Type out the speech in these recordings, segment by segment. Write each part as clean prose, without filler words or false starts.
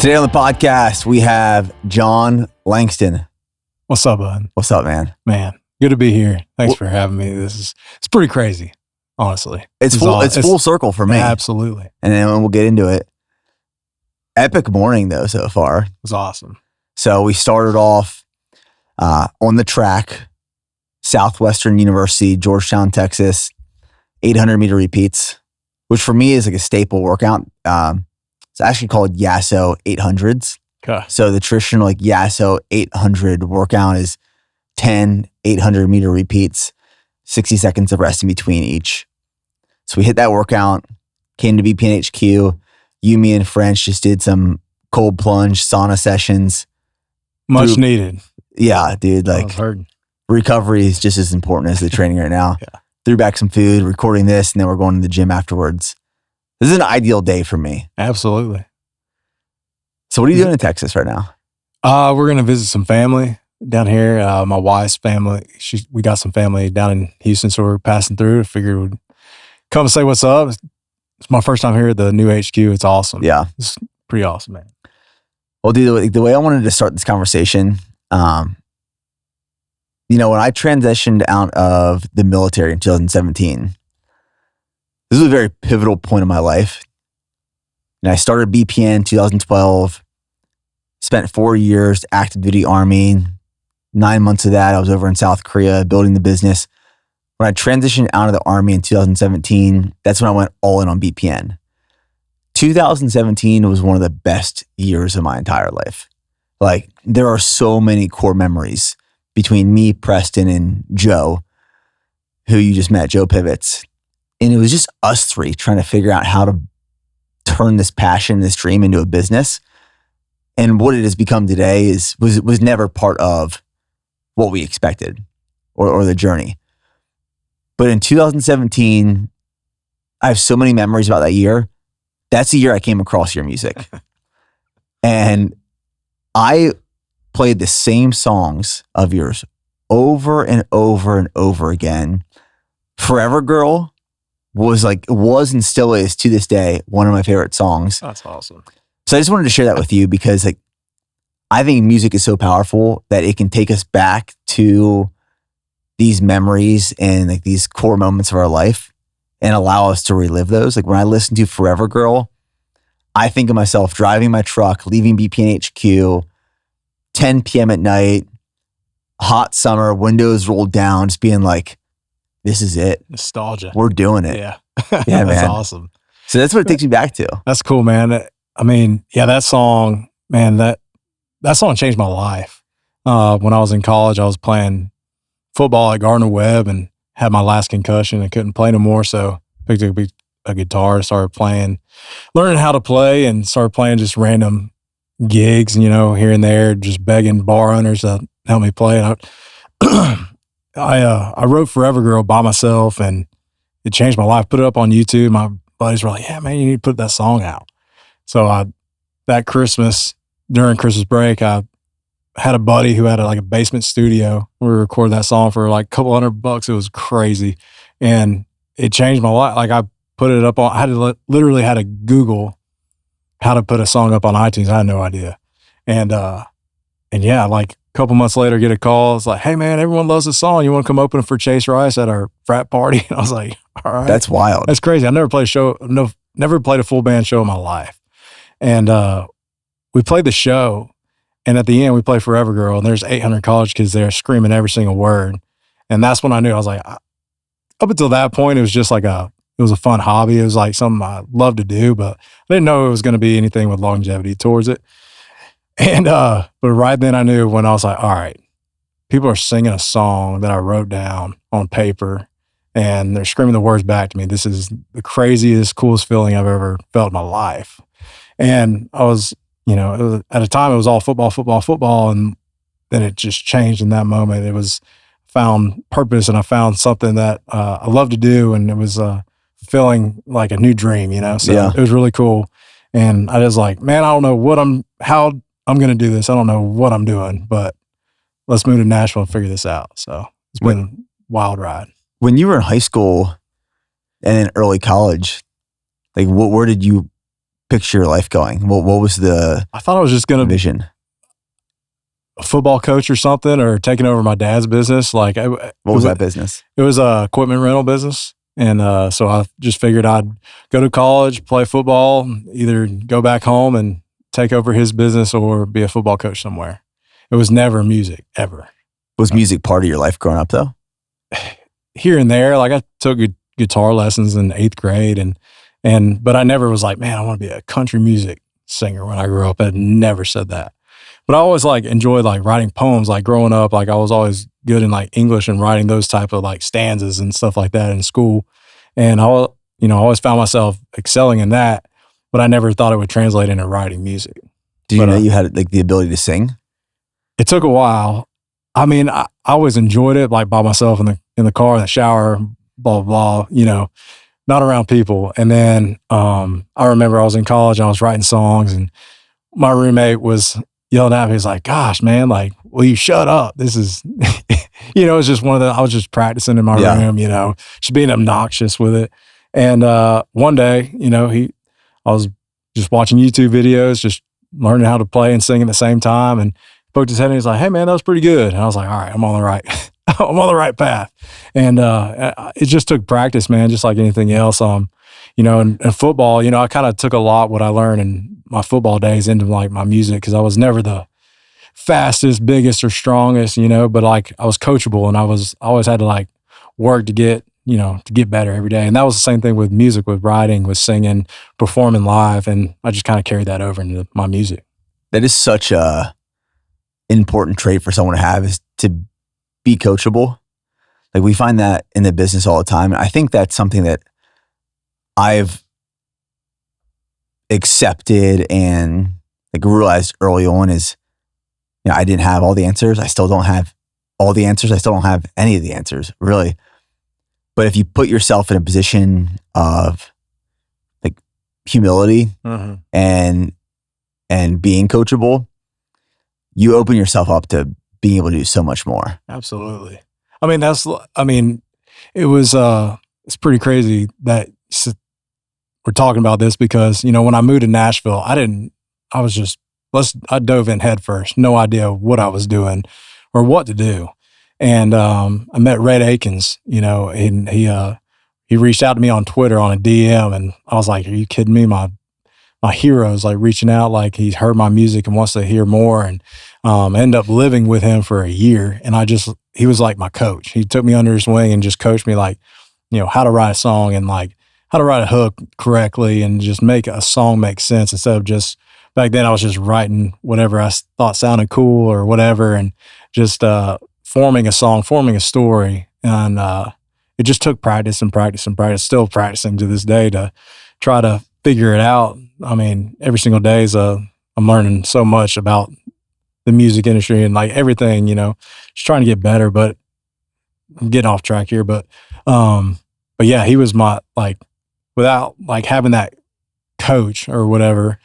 Today on the podcast, we have Jon Langston. What's up, bud? What's up, man? Man, good to be here. Thanks for having me. It's pretty crazy, honestly. It's full circle for me. Absolutely. And then we'll get into it. Epic morning, though, so far. It was awesome. So we started off on the track, Southwestern University, Georgetown, Texas, 800-meter repeats, which for me is like a staple workout. It's actually called Yasso 800s. Okay. So the traditional like Yasso 800 workout is 10 800-meter repeats, 60 seconds of rest in between each. So we hit that workout, came to BPN HQ. You, me, and French just did some cold plunge sauna sessions. Much needed. Yeah, dude. Like recovery is just as important as the training right now. Yeah. Threw back some food, recording this, and then we're going to the gym afterwards. This is an ideal day for me. Absolutely. So what are you doing in Texas right now? We're going to visit some family down here. My wife's family. We got some family down in Houston, so we're passing through. I figured we'd come and say what's up. It's my first time here at the new HQ. It's awesome. Yeah. It's pretty awesome, man. Well, dude, the way I wanted to start this conversation, when I transitioned out of the military in 2017, this was a very pivotal point in my life. And I started BPN 2012, spent 4 years active duty Army. 9 months of that, I was over in South Korea building the business. When I transitioned out of the Army in 2017, that's when I went all in on BPN. 2017 was one of the best years of my entire life. Like, there are so many core memories between me, Preston, and Joe, who you just met, Joe Pivots. And it was just us three trying to figure out how to turn this passion, this dream into a business. And what it has become today was never part of what we expected or the journey. But in 2017, I have so many memories about that year. That's the year I came across your music. And I played the same songs of yours over and over and over again. Forever Girl was and still is to this day one of my favorite songs. That's awesome. So I just wanted to share that with you because I think music is so powerful that it can take us back to these memories and these core moments of our life and allow us to relive those. Like when I listen to Forever Girl, I think of myself driving my truck, leaving BPN HQ, 10 p.m. at night, hot summer, windows rolled down, just being like, this is it. Nostalgia. We're doing it. Yeah. Yeah, man. That's awesome. So that's what it takes me back to. That's cool, man. I mean, yeah, that song, man, that song changed my life. When I was in college, I was playing football at Gardner-Webb and had my last concussion and couldn't play no more. So picked up a guitar, started playing, learning how to play, and started playing just random gigs, here and there, just begging bar owners to help me play. And I wrote Forever Girl by myself, and it changed my life. Put it up on YouTube. My buddies were like, yeah, man, you need to put that song out. So that Christmas, during Christmas break, I had a buddy who had a basement studio. We recorded that song for a couple $100. It was crazy. And it changed my life. I put it up on, I literally had to Google how to put a song up on iTunes. I had no idea. And yeah, a couple months later, get a call. It's like, hey man, everyone loves this song. You want to come open for Chase Rice at our frat party? And I was like, all right. That's wild. That's crazy. I never played a show. No, never played a full band show in my life. And we played the show. And at the end, we played Forever Girl. And there's 800 college kids there screaming every single word. And that's when I knew. I was like, up until that point, it was just it was a fun hobby. It was something I loved to do, but I didn't know it was going to be anything with longevity towards it. And, but right then I knew when I was like, all right, people are singing a song that I wrote down on paper and they're screaming the words back to me. This is the craziest, coolest feeling I've ever felt in my life. And I was, at a time it was all football. And then it just changed in that moment. It was found purpose and I found something that I love to do. And it was feeling like a new dream, So yeah. It was really cool. And I was like, man, I don't know how I'm going to do this. I don't know what I'm doing, but let's move to Nashville and figure this out. So it's been a wild ride. When you were in high school and in early college, where did you picture your life going? What was the I thought I was just going to be vision? a football coach or something, or taking over my dad's business. Like, What was that business? It was a equipment rental business. And so I just figured I'd go to college, play football, either go back home and take over his business or be a football coach somewhere. It was never music, ever. Was music part of your life growing up, though? Here and there, like I took guitar lessons in 8th grade, but I never was like, man, I want to be a country music singer when I grew up. I never said that. But I always like enjoyed like writing poems. Like growing up, like I was always good in like English and writing those type of like stanzas and stuff like that in school. And I always found myself excelling in that, but I never thought it would translate into writing music. Did you know you had like the ability to sing? It took a while. I mean, I always enjoyed it, like by myself in the car, in the shower, blah, blah, blah, not around people. And then I remember I was in college and I was writing songs, and my roommate was yelling at me. He's like, gosh, man, like, will you shut up? This is, it's just one of I was just practicing in my room, just being obnoxious with it. And one day, I was just watching YouTube videos, just learning how to play and sing at the same time, and poked his head and he's like, hey man, that was pretty good. And I was like, all right, I'm on the right path. And it just took practice, man, just like anything else. And football, I kind of took a lot what I learned in my football days into like my music, because I was never the fastest, biggest, or strongest, but like I was coachable, and I always had to like work to get better every day. And that was the same thing with music, with writing, with singing, performing live. And I just kind of carried that over into my music. That is such a important trait for someone to have, is to be coachable. Like we find that in the business all the time. And I think that's something that I've accepted and like realized early on is, I didn't have all the answers. I still don't have all the answers. I still don't have any of the answers, really. But if you put yourself in a position of like humility and being coachable, you open yourself up to being able to do so much more. Absolutely. It was, it's pretty crazy that we're talking about this, because, when I moved to Nashville, I dove in head first, no idea what I was doing or what to do. And I met Red Akins, and he reached out to me on Twitter on a DM, and I was like, are you kidding me? My hero's like reaching out, like he's heard my music and wants to hear more. And I ended up living with him for a year, and he was like my coach. He took me under his wing and just coached me like, how to write a song and like how to write a hook correctly and just make a song make sense, instead of just, back then I was just writing whatever I thought sounded cool or whatever, and just forming a song, forming a story. And it just took practice and practice and practice, still practicing to this day to try to figure it out. I mean, every single day I'm learning so much about the music industry and like everything, just trying to get better. But I'm getting off track here. But yeah, he was my, like, without like having that coach or whatever,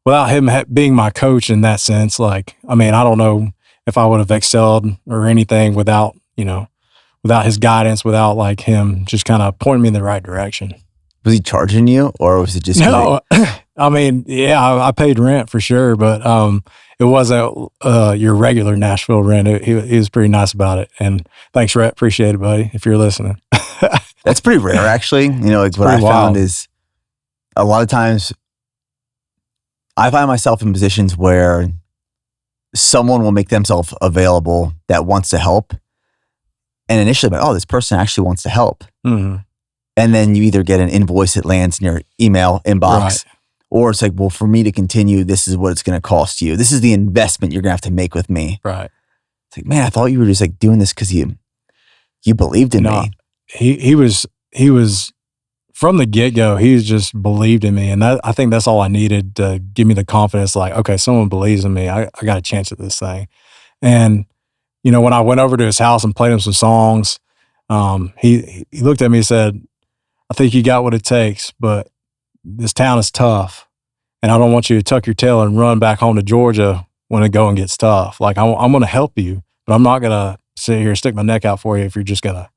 without him being my coach in that sense, like, I don't know if I would have excelled or anything without his guidance, without like him just kind of pointing me in the right direction. Was he charging you, or was it just no? I paid rent for sure, but it wasn't your regular Nashville rent. He was pretty nice about it. And thanks, Rhett. Appreciate it, buddy, if you're listening. That's pretty rare, actually. Like what I found is a lot of times I find myself in positions where someone will make themselves available that wants to help. And initially, I'm like, oh, this person actually wants to help. Mm-hmm. And then you either get an invoice that lands in your email inbox, right, or it's like, well, for me to continue, this is what it's going to cost you. This is the investment you're going to have to make with me. Right. It's like, man, I thought you were just like doing this because you believed in me. He was from the get-go, he just believed in me. And I think that's all I needed to give me the confidence, like, okay, someone believes in me. I got a chance at this thing. And, when I went over to his house and played him some songs, he looked at me and said, I think you got what it takes, but this town is tough, and I don't want you to tuck your tail and run back home to Georgia when the going gets tough. Like, I'm going to help you, but I'm not going to sit here and stick my neck out for you if you're just going to,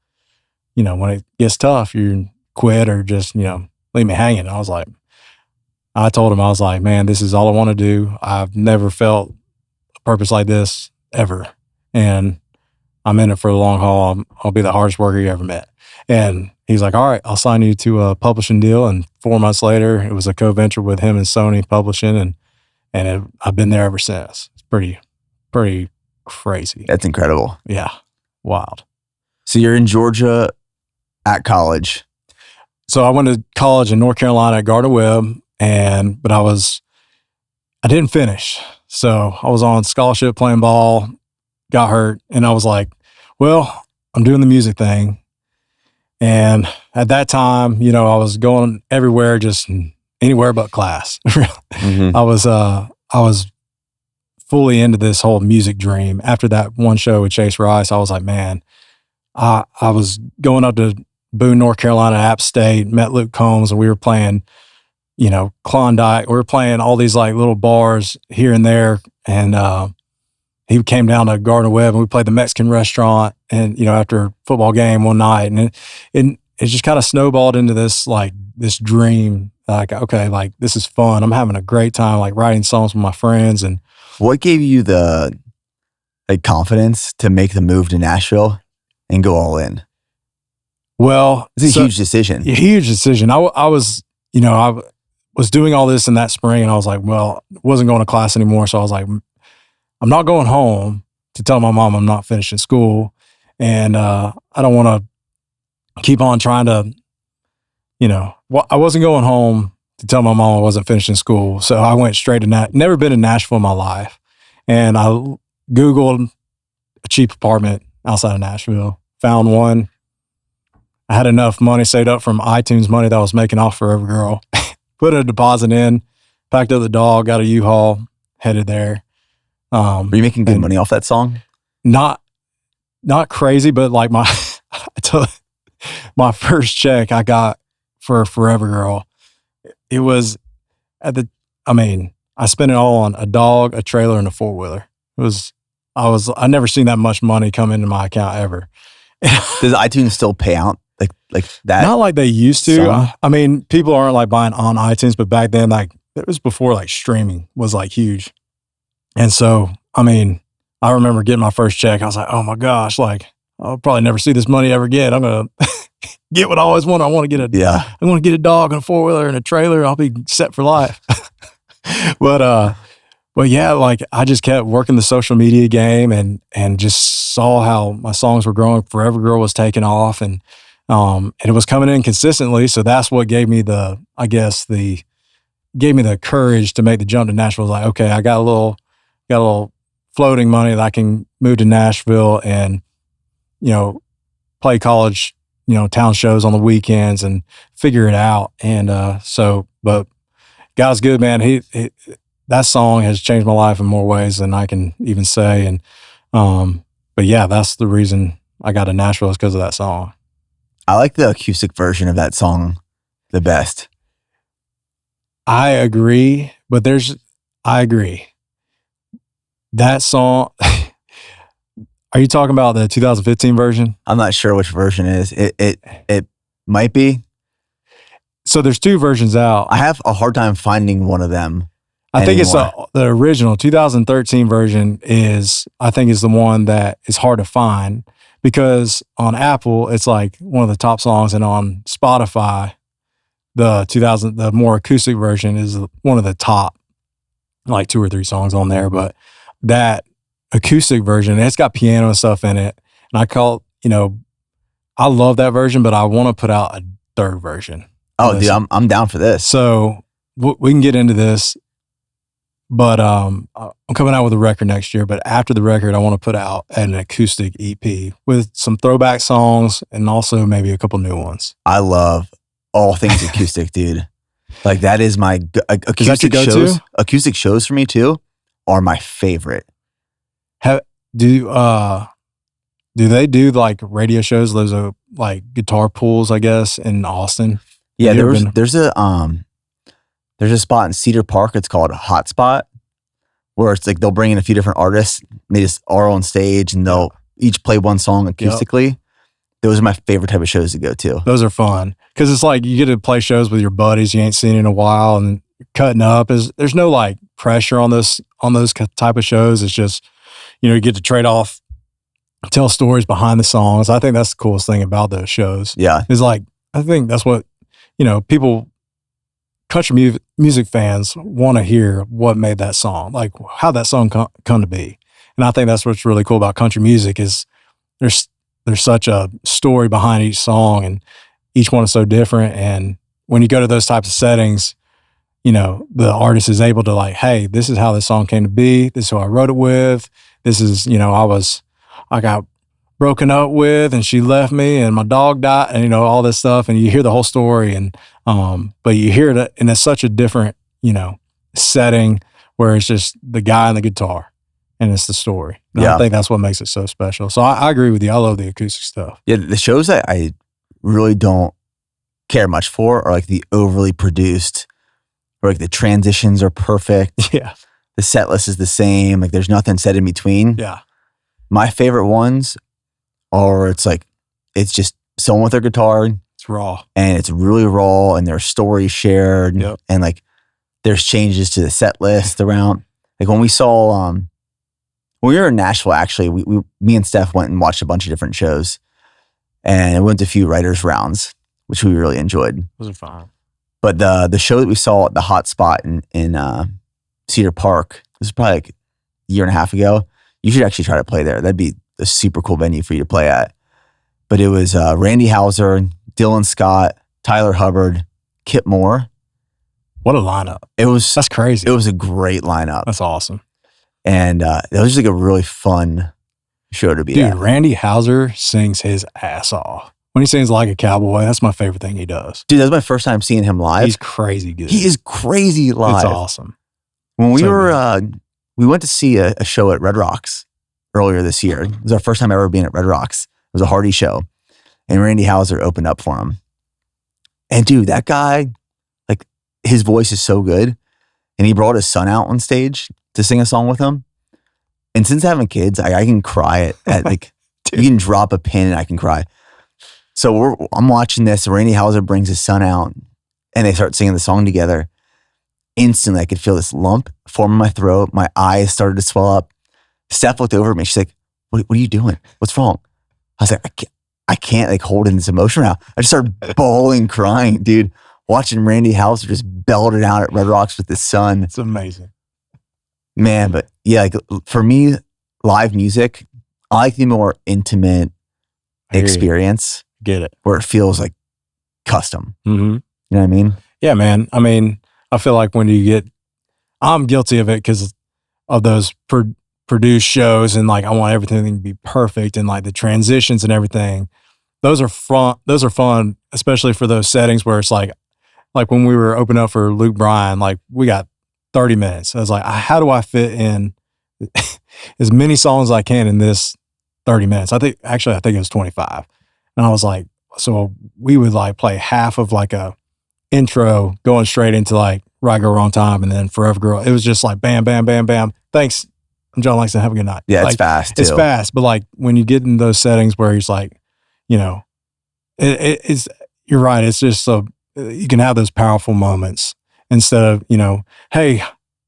when it gets tough, you quit or just, leave me hanging. And I was like, I told him, I was like, man, this is all I want to do. I've never felt a purpose like this ever. And I'm in it for the long haul. I'll be the hardest worker you ever met. And he's like, all right, I'll sign you to a publishing deal. And 4 months later, it was a co-venture with him and Sony Publishing. And I've been there ever since. It's pretty crazy. That's incredible. Yeah. Wild. So you're in Georgia at college. So I went to college in North Carolina at Gardner-Webb, but I didn't finish. So I was on scholarship playing ball, got hurt, and I was like, well, I'm doing the music thing. And at that time, you know, I was going everywhere, just anywhere but class. Mm-hmm. I was fully into this whole music dream. After that one show with Chase Rice, I was like, man, I was going up to Boone, North Carolina, App State, met Luke Combs, and we were playing, you know, Klondike. We were playing all these like little bars here and there. And he came down to Gardner-Webb and we played the Mexican restaurant, and, you know, after a football game one night, and it just kind of snowballed into this dream. Like, okay, like this is fun. I'm having a great time, like writing songs with my friends. And what gave you the confidence to make the move to Nashville and go all in? Well, it's a huge decision. A huge decision. I was, you know, I was doing all this in that spring, and I was like, well, wasn't going to class anymore. So I was like, I'm not going home to tell my mom I'm not finishing school. And I don't want to keep on trying to, you know, I wasn't going home to tell my mom I wasn't finishing school. So I went straight to never been in Nashville in my life. And I Googled a cheap apartment outside of Nashville, found one. I had enough money saved up from iTunes money that I was making off Forever Girl, put a deposit in, packed up the dog, got a U-Haul, headed there. Were you making good money off that song? Not crazy, but like my first check I got for Forever Girl, it was I spent it all on a dog, a trailer, and a 4-wheeler. I never seen that much money come into my account ever. Does iTunes still pay out like that? Not like they used to. I mean, people aren't like buying on iTunes, but back then, like it was before like streaming was like huge. And so, I mean, I remember getting my first check. I was like, oh my gosh, like I'll probably never see this money ever again. I'm going to get what I always wanted. I want to get a dog and a 4-wheeler and a trailer. I'll be set for life. But yeah, like I just kept working the social media game and just saw how my songs were growing. Forever Girl was taking off, and it was coming in consistently. So that's what gave me the courage to make the jump to Nashville. Like, okay, I got a little floating money that I can move to Nashville and, you know, play college, you know, town shows on the weekends and figure it out. And but God's good, man. That song has changed my life in more ways than I can even say. And but yeah, that's the reason I got to Nashville, is because of that song. I like the acoustic version of that song the best. I agree, but I agree. That song, are you talking about the 2015 version? I'm not sure which version it is. It might be. So there's 2 versions out. I have a hard time finding one of them. I think it's the original 2013 version is the one that is hard to find, because on Apple, it's like one of the top songs, and on Spotify, the more acoustic version is one of the top, like 2 or 3 songs on there. But that acoustic version, it's got piano and stuff in it. And I love that version, but I want to put out a 3rd version. Oh, dude, I'm down for this. So we can get into this, but I'm coming out with a record next year. But after the record, I want to put out an acoustic EP with some throwback songs and also maybe a couple new ones. I love all things acoustic, dude. Like that is my acoustic is that your shows. Acoustic shows for me too are my favorite. Do they do like radio shows? Those are like guitar pools, I guess, in Austin. Yeah, there's a spot in Cedar Park. It's called Hot Spot, where it's like they'll bring in a few different artists. And they just are on stage and they'll each play one song acoustically. Yep. Those are my favorite type of shows to go to. Those are fun because it's like you get to play shows with your buddies you ain't seen in a while, and cutting up. There's no like pressure on those type of shows. It's just, you get to trade off, tell stories behind the songs. I think that's the coolest thing about those shows. Yeah. Is like, I think that's what, people, country music fans want to hear what made that song, like how that song come to be. And I think that's what's really cool about country music is there's such a story behind each song, and each one is so different. And when you go to those types of settings, the artist is able to like, hey, this is how this song came to be. This is who I wrote it with. This is, I got broken up with and she left me and my dog died and, all this stuff. And you hear the whole story and, but you hear it in such a different, setting where it's just the guy and the guitar and it's the story. And I think that's what makes it so special. So I agree with you. I love the acoustic stuff. Yeah. The shows that I really don't care much for are like the overly produced, where like the transitions are perfect. Yeah. The set list is the same. Like there's nothing said in between. Yeah. My favorite ones are it's just someone with their guitar. It's raw. And it's really raw and their story shared. Yep. And like there's changes to the set list around. Like when we saw, when we were in Nashville, actually, me and Steph went and watched a bunch of different shows and went to a few writers' rounds, which we really enjoyed. Those are fun. But the show that we saw at the Hot Spot in Cedar Park, this is probably like a year and a half ago. You should actually try to play there. That'd be a super cool venue for you to play at. But it was Randy Houser, Dylan Scott, Tyler Hubbard, Kip Moore. What a lineup. That's crazy. It was a great lineup. That's awesome. And it was just like a really fun show to be at. Dude, Randy Houser sings his ass off. When he sings Like a Cowboy, that's my favorite thing he does. Dude, that's my first time seeing him live. He's crazy good. He is crazy live. It's awesome. When we went to see a show at Red Rocks earlier this year. It was our first time ever being at Red Rocks. It was a Hardy show. And Randy Houser opened up for him. And dude, that guy, like his voice is so good. And he brought his son out on stage to sing a song with him. And since having kids, I can cry at like, you can drop a pin and I can cry. So I'm watching this. Randy Houser brings his son out and they start singing the song together. Instantly, I could feel this lump form in my throat. My eyes started to swell up. Steph looked over at me. She's like, what are you doing? What's wrong? I was like, I can't like hold in this emotion now. I just started bawling, crying, dude. Watching Randy Houser just belt it out at Red Rocks with his son. It's amazing. Man, but yeah, like for me, live music, I like the more intimate experience. Get it. Where it feels like custom. Mm-hmm. You know what I mean? Yeah, man. I mean, I feel like I'm guilty of it because of those produced shows and like I want everything to be perfect and like the transitions and everything. Those are fun, especially for those settings where it's like when we were opening up for Luke Bryan, like we got 30 minutes. I was like, how do I fit in as many songs as I can in this 30 minutes? I think it was 25. And I was like, so we would like play half of like a intro going straight into like Right Girl Wrong Time and then Forever Girl. It was just like bam, bam, bam, bam. Thanks. I'm Jon Langston. Have a good night. Yeah, like, it's fast too. It's fast. But like when you get in those settings where he's like, it's, you're right. It's just so you can have those powerful moments instead of, hey,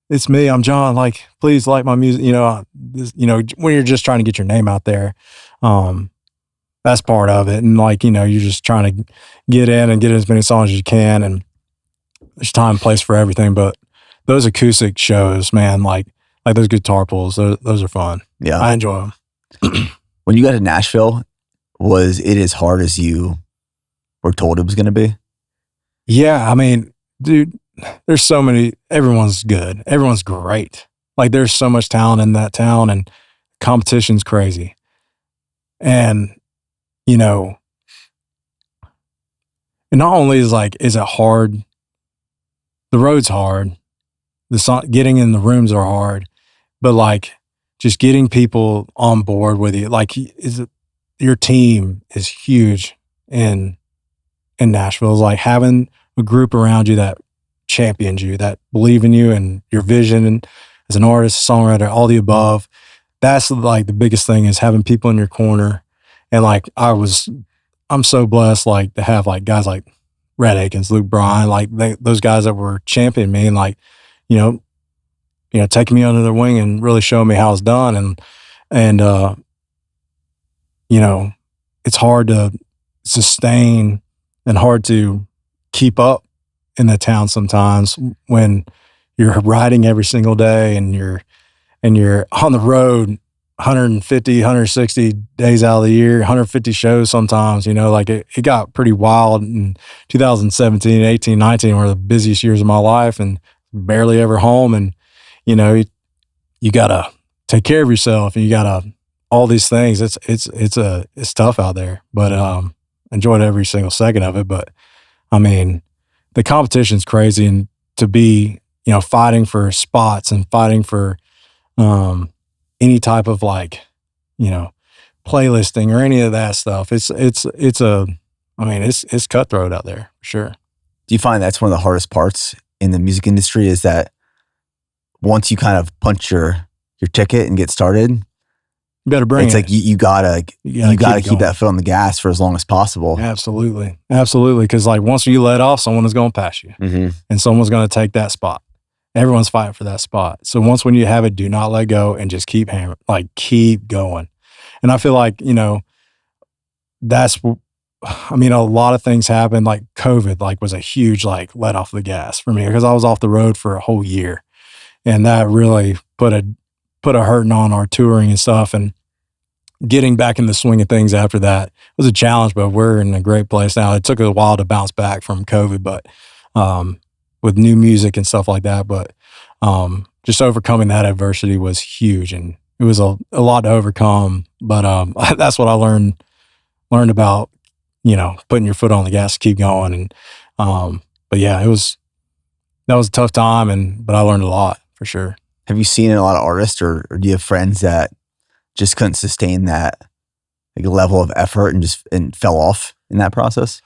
it's me. I'm Jon. Like, please like my music. When you're just trying to get your name out there, that's part of it. And like, you're just trying to get in and get as many songs as you can. And there's time and place for everything. But those acoustic shows, man, like those guitar pulls, those are fun. Yeah. I enjoy them. When you got to Nashville, was it as hard as you were told it was going to be? Yeah. I mean, dude, there's so many, everyone's good. Everyone's great. Like there's so much talent in that town and competition's crazy. And, and not only is it hard, the road's hard, getting in the rooms are hard, but like just getting people on board with you. Like your team is huge in Nashville. It's like having a group around you that champions you, that believe in you and your vision and as an artist, songwriter, all the above. That's like the biggest thing is having people in your corner. And like I'm so blessed like to have like guys like Red Akins, Luke Bryan, like those guys that were championing me and like, you know, taking me under their wing and really showing me how it's done. And you know, it's hard to sustain and hard to keep up in the town sometimes when you're riding every single day and you're on the road 150, 160 days out of the year, 150 shows sometimes, you know, like it got pretty wild in 2017, 18, 19 were the busiest years of my life and barely ever home. And, you know, you gotta take care of yourself and you gotta, all these things. It's tough out there, but, enjoyed every single second of it. But I mean, the competition's crazy, and to be, you know, fighting for spots and fighting for, any type of like, you know, playlisting or any of that stuff. It's cutthroat out there for sure. Do you find that's one of the hardest parts in the music industry is that once you kind of punch your ticket and get started, You better bring it's it. like you gotta keep that foot on the gas for as long as possible. Absolutely. Because like once you let off, someone is going to pass you and someone's going to take that spot. Everyone's fighting for that spot. So once when you have it, do not let go and just keep hammering, like keep going. And I feel like, you know, a lot of things happened. Like COVID, like was a huge, like let off the gas for me because I was off the road for a whole year. And that really put a hurting on our touring and stuff. And getting back in the swing of things after that was a challenge, but we're in a great place now. It took a while to bounce back from COVID, but, with new music and stuff like that. But just overcoming that adversity was huge, and it was a lot to overcome. But that's what I learned about, you know, putting your foot on the gas to keep going. And but yeah, that was a tough time, but I learned a lot for sure. Have you seen a lot of artists, or do you have friends that just couldn't sustain that like level of effort and fell off in that process?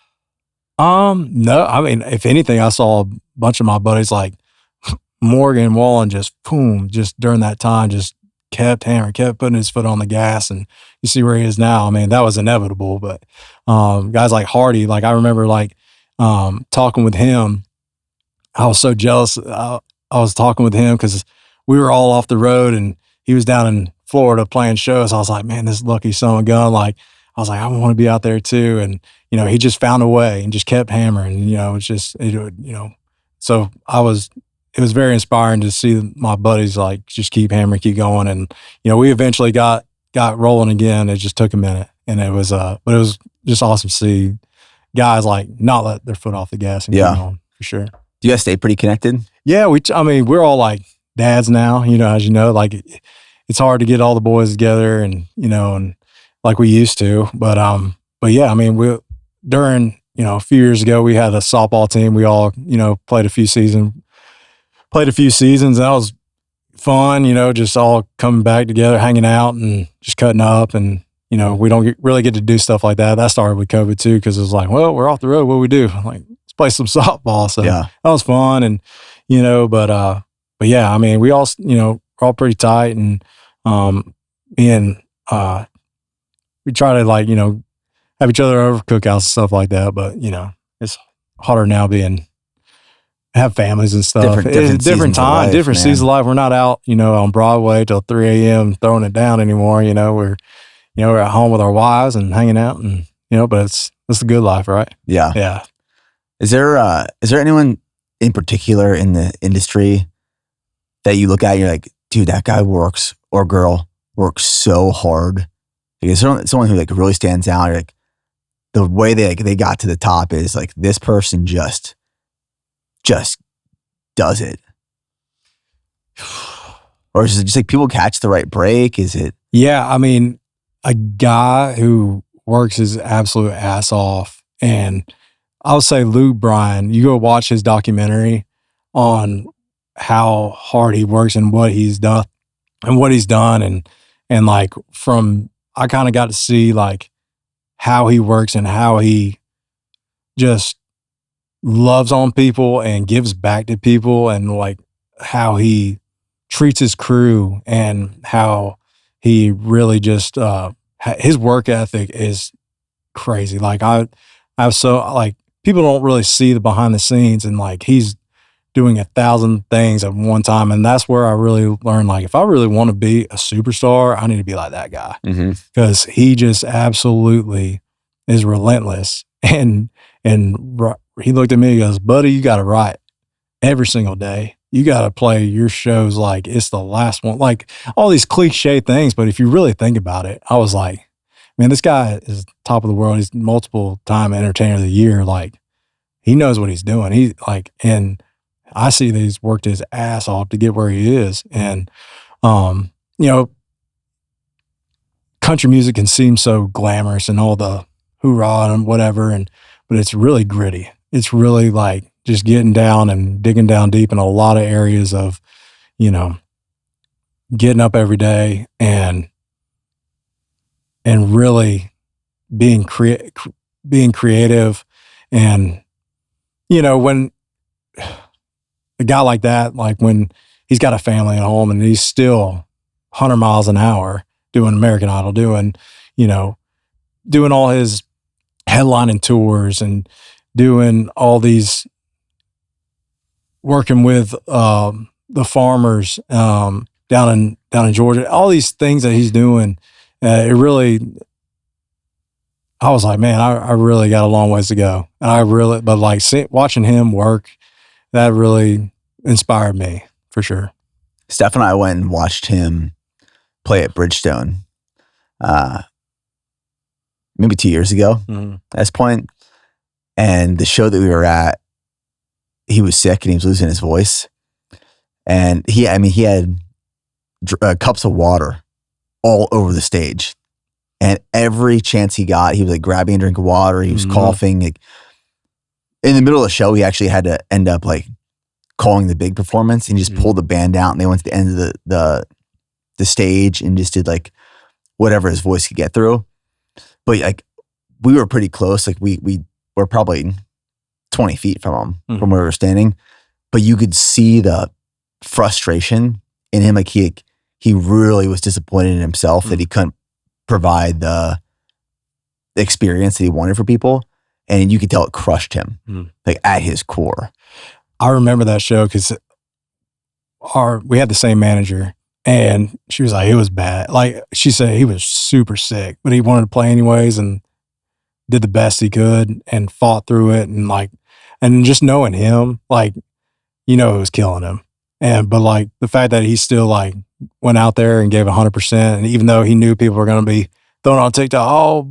No, I mean, if anything, I saw a bunch of my buddies like Morgan Wallen just during that time, just kept hammering, kept putting his foot on the gas, and you see where he is now. I mean, that was inevitable, but, guys like Hardy, like I remember like, talking with him, I was so jealous. I was talking with him cause we were all off the road and he was down in Florida playing shows. I was like, man, this lucky son of a gun. Like, I was like, I want to be out there too. And, you know, he just found a way and just kept hammering. You know, it's just, you know, so it was very inspiring to see my buddies like just keep hammering, keep going. And, you know, we eventually got rolling again. It just took a minute. And it was, but it was just awesome to see guys like not let their foot off the gas and keep going for sure. Do you guys stay pretty connected? Yeah, we're all like dads now, you know, as you know, like it's hard to get all the boys together and, you know, and like we used to, but yeah, I mean, during, you know, a few years ago, we had a softball team. We all, you know, played a few seasons. And that was fun, you know, just all coming back together, hanging out and just cutting up. And, you know, we don't really get to do stuff like that. That started with COVID too, because it was like, well, we're off the road. What do we do? I'm like, let's play some softball. So that was fun. And, you know, but yeah, I mean, we all, you know, we're all pretty tight, and we try to like, you know, have each other over cookouts and stuff like that. But, you know, it's harder now have families and stuff. Different time, different season of life. We're not out, you know, on Broadway till 3 a.m. throwing it down anymore. You know, we're at home with our wives and hanging out, and, you know, but it's the good life, right? Yeah. Yeah. Is there anyone in particular in the industry that you look at and you're like, dude, that guy works, or girl works so hard? Like, is there someone who like really stands out? You're like, the way they got to the top is like, this person just does it? Or is it just like people catch the right break? Is it? Yeah, I mean, a guy who works his absolute ass off, and I'll say Luke Bryan, you go watch his documentary on how hard he works and what he's done and like I kind of got to see like how he works and how he just loves on people and gives back to people, and like how he treats his crew and how he really just, his work ethic is crazy. Like I have so like people don't really see the behind the scenes, and like he's doing 1,000 things at one time. And that's where I really learned, like, if I really want to be a superstar, I need to be like that guy, because he just absolutely is relentless. And he looked at me and goes, buddy, you got to write every single day. You got to play your shows like it's the last one, like all these cliche things. But if you really think about it, I was like, man, this guy is top of the world. He's multiple time entertainer of the year. Like, he knows what he's doing. He like, and I see that he's worked his ass off to get where he is. And, you know, country music can seem so glamorous and all the hoorah and whatever. But it's really gritty. It's really like just getting down and digging down deep in a lot of areas of, you know, getting up every day and really being creative. And, you know, when a guy like that, like when he's got a family at home and he's still 100 miles an hour doing American Idol, doing, you know, doing all his headlining tours and doing all these, working with the farmers down in Georgia, all these things that he's doing, it really, I was like, man, I really got a long ways to go. And but like watching him work, that really inspired me for sure. Steph and I went and watched him play at Bridgestone maybe 2 years ago at this point. And the show that we were at, he was sick and he was losing his voice. And he had cups of water all over the stage. And every chance he got, he was like grabbing a drink of water. He was coughing. Like, in the middle of the show, he actually had to end up like calling the big performance, and he just pulled the band out and they went to the end of the stage and just did like whatever his voice could get through. But like, we were pretty close. Like we were probably 20 feet from him from where we were standing, but you could see the frustration in him. Like he really was disappointed in himself that he couldn't provide the experience that he wanted for people. And you could tell it crushed him, like at his core. I remember that show because we had the same manager, and she was like, it was bad. Like she said, he was super sick, but he wanted to play anyways and did the best he could and fought through it. And like, and just knowing him, like, you know, it was killing him. But like the fact that he still like went out there and gave 100%. And even though he knew people were going to be throwing on TikTok, oh,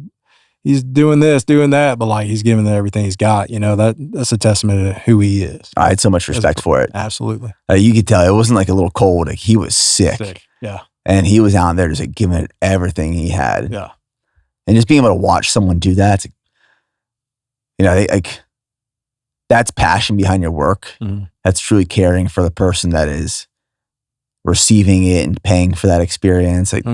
he's doing this, doing that, but like he's giving it everything he's got, you know, that's a testament to who he is. I had so much respect for it. Absolutely. You could tell it wasn't like a little cold. Like he was sick. Yeah. And he was out there just like giving it everything he had. Yeah. And just being able to watch someone do that, you know, like that's passion behind your work. That's truly caring for the person that is receiving it and paying for that experience. Like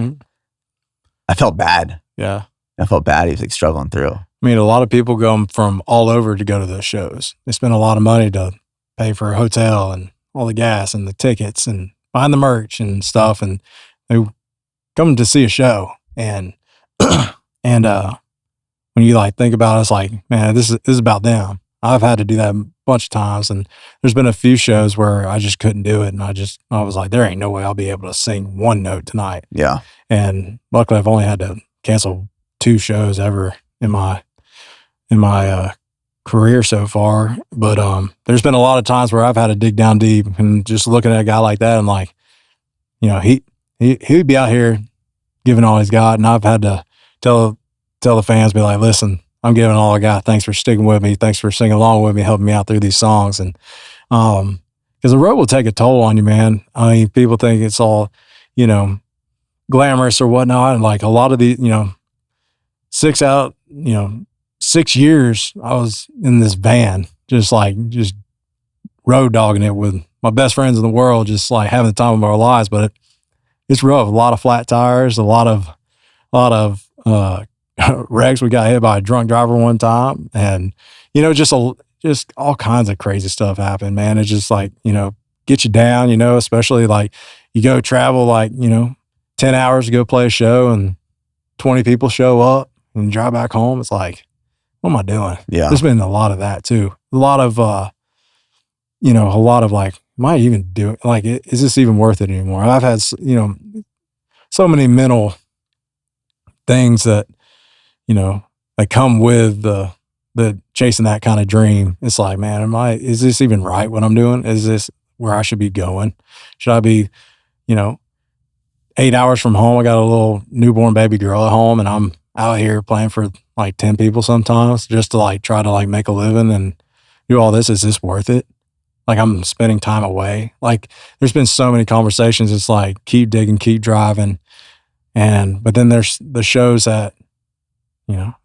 I felt bad. Yeah. I felt bad. He was like struggling through. I mean, a lot of people go from all over to go to those shows. They spend a lot of money to pay for a hotel and all the gas and the tickets and buying the merch and stuff. And they come to see a show. And when you like think about it, it's like, man, this is about them. I've had to do that a bunch of times. And there's been a few shows where I just couldn't do it. And I was like, there ain't no way I'll be able to sing one note tonight. Yeah. And luckily I've only had to cancel 2 shows ever in my career so far. But there's been a lot of times where I've had to dig down deep and just looking at a guy like that and like, you know, he'd be out here giving all he's got, and I've had to tell the fans, be like, listen, I'm giving all I got. Thanks for sticking with me. Thanks for singing along with me, helping me out through these songs. And because the road will take a toll on you, man. I mean, people think it's all, you know, glamorous or whatnot, and like a lot of the, you know, 6 years I was in this van, just road dogging it with my best friends in the world, just like having the time of our lives. But it's rough. A lot of flat tires, a lot of wrecks. We got hit by a drunk driver one time, and you know, just all kinds of crazy stuff happened, man. It's just like, you know, get you down, you know, especially like you go travel like, you know, 10 hours to go play a show and 20 people show up and drive back home. It's like, what am I doing? Yeah. There's been a lot of that too. A lot of, like, am I even doing, like, is this even worth it anymore? I've had, so many mental things that, that come with the chasing that kind of dream. It's like, man, is this even right what I'm doing? Is this where I should be going? Should I be, 8 hours from home? I got a little newborn baby girl at home and I'm out here playing for like 10 people sometimes just to like try to like make a living and do all this. Is this worth it? Like I'm spending time away. Like there's been so many conversations. It's like, keep digging, keep driving. But then there's the shows that,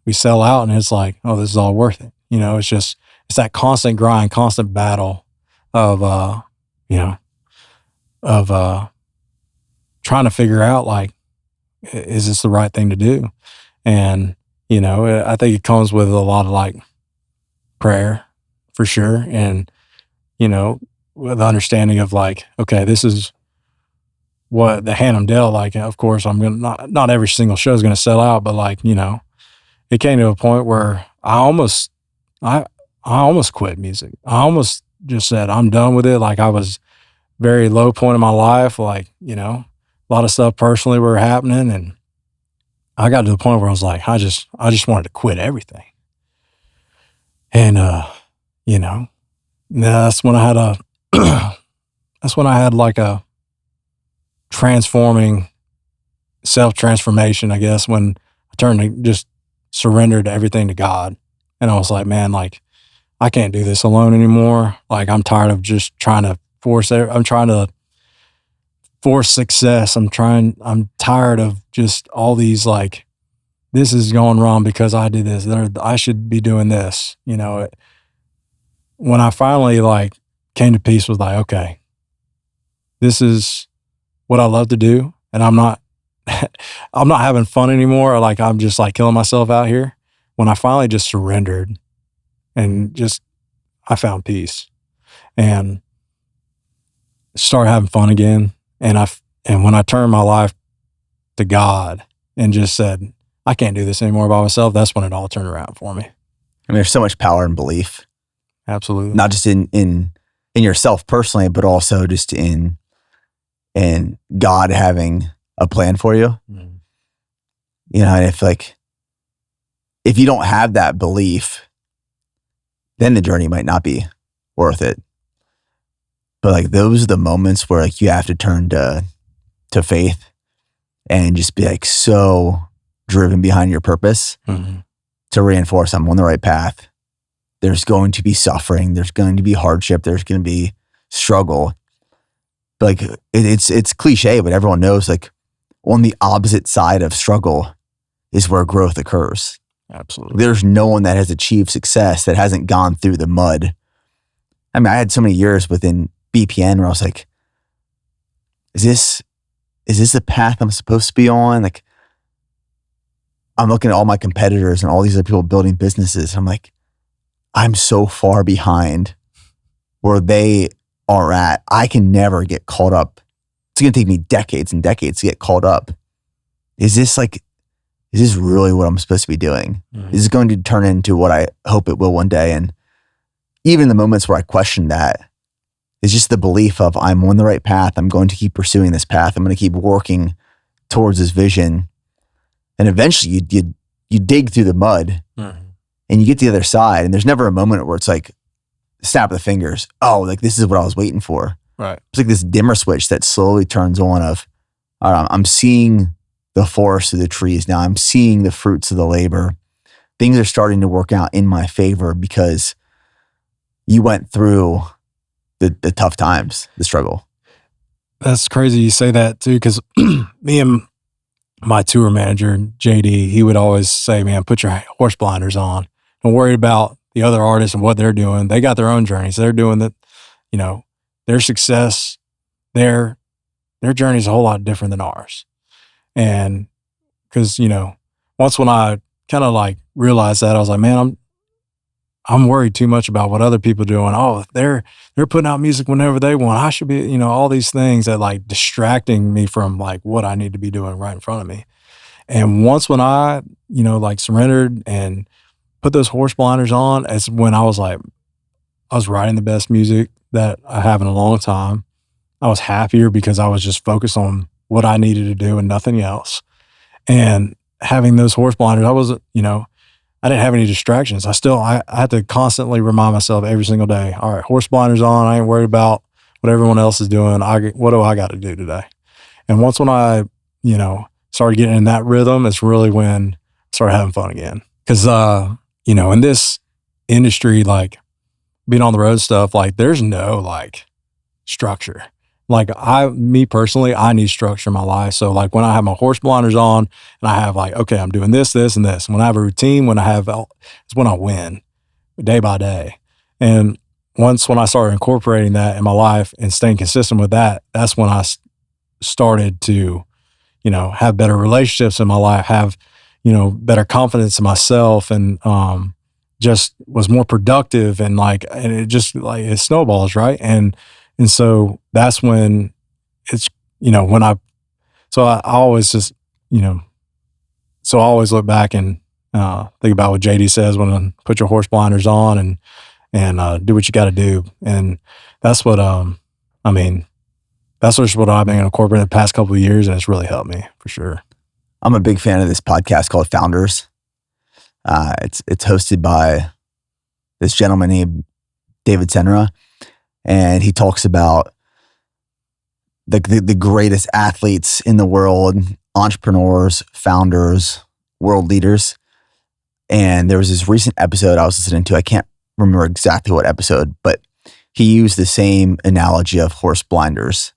we sell out and it's like, oh, this is all worth it. It's that constant grind, constant battle of, trying to figure out like, is this the right thing to do? And, I think it comes with a lot of like prayer for sure. And, with the understanding of like, okay, this is what the hand I'm dealt. Like, of course I'm going to, not every single show is going to sell out, but like, it came to a point where I almost quit music. I almost just said, I'm done with it. Like I was very low point in my life. Like, a lot of stuff personally were happening. And I got to the point where I was like, I just wanted to quit everything. And, that's when I had like a transforming self-transformation, I guess, when I turned to just surrendered everything to God. And I was like, man, like, I can't do this alone anymore. Like, I'm tired of just trying to force success. I'm tired of just all these, like, this is going wrong because I did this. I should be doing this. When I finally, like, came to peace with, like, okay, this is what I love to do. And I'm not having fun anymore. Like, I'm just, like, killing myself out here. When I finally just surrendered and I found peace and started having fun again. And when I turned my life to God and just said, I can't do this anymore by myself, that's when it all turned around for me. I mean, there's so much power in belief. Absolutely. Not just in yourself personally, but also just in God having a plan for you. Mm. And if you don't have that belief, then the journey might not be worth it. But like those are the moments where like you have to turn to faith and just be like so driven behind your purpose to reinforce I'm on the right path. There's going to be suffering. There's going to be hardship. There's going to be struggle. But like it's cliche, but everyone knows like on the opposite side of struggle is where growth occurs. Absolutely. There's no one that has achieved success that hasn't gone through the mud. I mean, I had so many years within BPN where I was like, is this the path I'm supposed to be on? Like, I'm looking at all my competitors and all these other people building businesses. And I'm like, I'm so far behind where they are at. I can never get caught up. It's going to take me decades and decades to get caught up. Is this really what I'm supposed to be doing? Mm-hmm. Is this going to turn into what I hope it will one day? And even the moments where I question that, it's just the belief of I'm on the right path. I'm going to keep pursuing this path. I'm going to keep working towards this vision. And eventually you dig through the mud and you get to the other side. And there's never a moment where it's like, snap of the fingers. Oh, like this is what I was waiting for. Right. It's like this dimmer switch that slowly turns on of, all right, I'm seeing the forest of the trees now. I'm seeing the fruits of the labor. Things are starting to work out in my favor because you went through the tough times, the struggle. That's crazy you say that too, because me and my tour manager, JD, he would always say, man, put your horse blinders on. Don't worry about the other artists and what they're doing. They got their own journeys. They're doing their success, their journey is a whole lot different than ours. And because, once when I kind of like realized that, I was like, man, I'm worried too much about what other people are doing. Oh, they're putting out music whenever they want. I should be, all these things that like distracting me from like what I need to be doing right in front of me. And once when I, like surrendered and put those horse blinders on, it's when I was writing the best music that I have in a long time. I was happier because I was just focused on what I needed to do and nothing else. And having those horse blinders, I wasn't, I didn't have any distractions. I had to constantly remind myself every single day, all right, horse blinders on. I ain't worried about what everyone else is doing. What do I got to do today? And once when I, started getting in that rhythm, it's really when I started having fun again. Cause, in this industry, like being on the road stuff, like there's no like structure. Like me personally, I need structure in my life. So like when I have my horse blinders on and I have like, okay, I'm doing this, this, and this. When I have a routine, it's when I win day by day. And when I started incorporating that in my life and staying consistent with that, that's when I started to, have better relationships in my life, have, better confidence in myself, and just was more productive, and it just like it snowballs, right? And so that's when it's, I always just, so I always look back and think about what JD says when put your horse blinders on and do what you got to do. And that's what, that's just what I've been incorporating the past couple of years, and it's really helped me for sure. I'm a big fan of this podcast called Founders. It's hosted by this gentleman named David Senra, and he talks about the greatest athletes in the world, entrepreneurs, founders, world leaders. And there was this recent episode I was listening to. I can't remember exactly what episode, but he used the same analogy of horse blinders,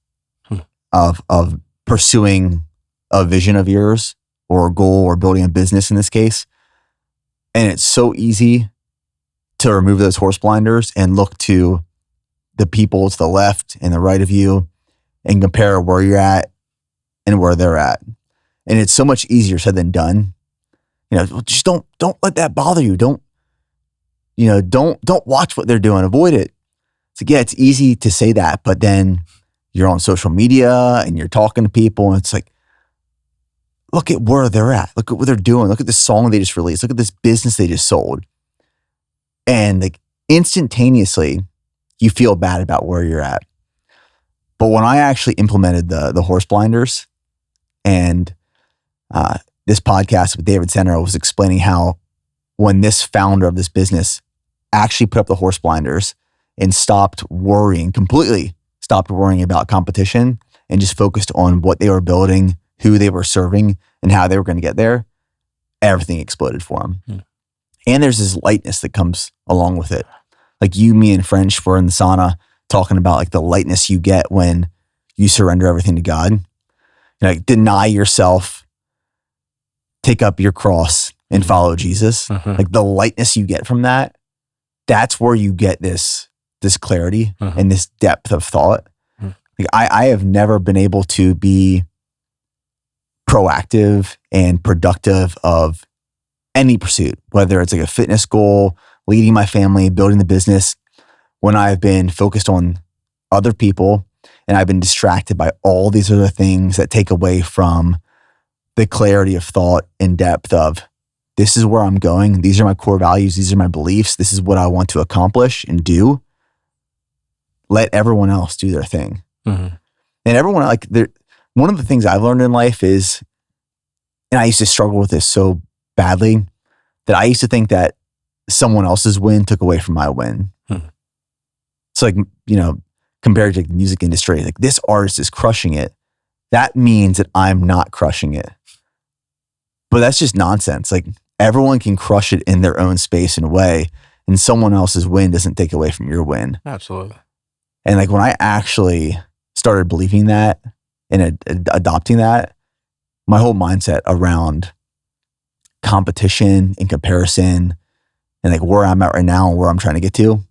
of pursuing a vision of yours or a goal or building a business in this case. And it's so easy to remove those horse blinders and look to the people to the left and the right of you and compare where you're at and where they're at. And it's so much easier said than done. Just don't let that bother you. Don't watch what they're doing. Avoid it. So yeah, it's easy to say that, but then you're on social media and you're talking to people and it's like, look at where they're at. Look at what they're doing. Look at this song they just released. Look at this business they just sold. And like instantaneously, you feel bad about where you're at. But when I actually implemented the horse blinders, and this podcast with David Senra was explaining how when this founder of this business actually put up the horse blinders and completely stopped worrying about competition and just focused on what they were building, who they were serving, and how they were going to get there, everything exploded for them. Hmm. And there's this lightness that comes along with it. Like me and French were in the sauna talking about like the lightness you get when you surrender everything to God. Like deny yourself, take up your cross and follow Jesus. Mm-hmm. Like the lightness you get from that, that's where you get this clarity and this depth of thought. Like I have never been able to be proactive and productive of any pursuit, whether it's like a fitness goal, leading my family, building the business, when I've been focused on other people and I've been distracted by all these other things that take away from the clarity of thought and depth of this is where I'm going. These are my core values. These are my beliefs. This is what I want to accomplish and do. Let everyone else do their thing. Mm-hmm. And everyone, one of the things I've learned in life is, and I used to struggle with this so badly, that I used to think that someone else's win took away from my win. Hmm. It's like, compared to the music industry, like this artist is crushing it. That means that I'm not crushing it. But that's just nonsense. Like everyone can crush it in their own space and way, and someone else's win doesn't take away from your win. Absolutely. And like when I actually started believing that and adopting that, my whole mindset around competition and comparison and like where I'm at right now and where I'm trying to get to,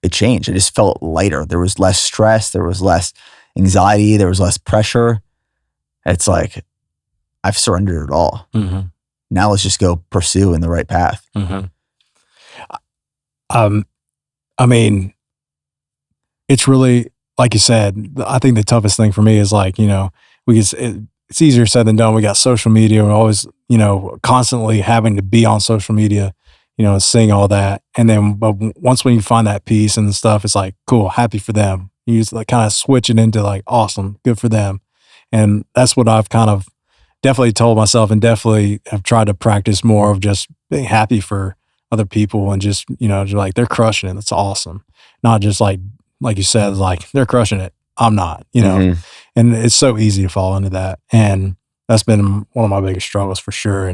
it changed. I just felt lighter. There was less stress. There was less anxiety. There was less pressure. It's like, I've surrendered it all. Mm-hmm. Now let's just go pursue in the right path. Mm-hmm. It's really, like you said, I think the toughest thing for me is like, it's easier said than done. We got social media. We're always, constantly having to be on social media. sing all that. And then, but once when you find that peace and stuff, it's like, cool, happy for them. You just like kind of switch it into like, awesome, good for them. And that's what I've kind of definitely told myself, and definitely have tried to practice more of just being happy for other people, and just, just like, they're crushing it. That's awesome. Not just like you said, like, they're crushing it, I'm not, Mhm. and it's so easy to fall into that. And that's been one of my biggest struggles for sure.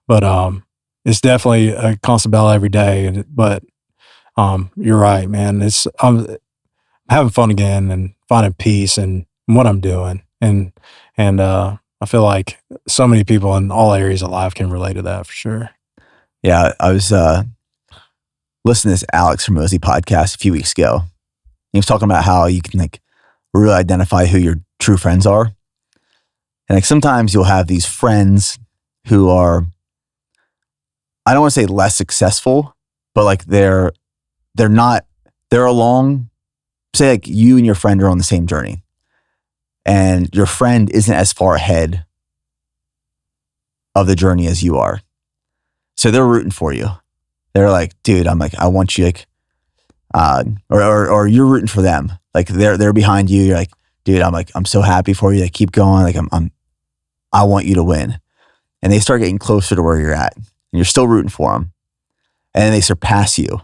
But it's definitely a constant battle every day. But you're right, man. I'm having fun again and finding peace in what I'm doing. And I feel like so many people in all areas of life can relate to that for sure. Yeah, I was listening to this Alex Hormozy podcast a few weeks ago. He was talking about how you can like really identify who your true friends are. And like sometimes you'll have these friends who are, I don't want to say less successful, but like they're along, say like you and your friend are on the same journey, and your friend isn't as far ahead of the journey as you are. So they're rooting for you. They're like, dude, I want you, like, or you're rooting for them. Like they're behind you. You're like, dude, I'm so happy for you. Like, keep going. Like I want you to win. And they start getting closer to where you're at, and you're still rooting for them. And then they surpass you,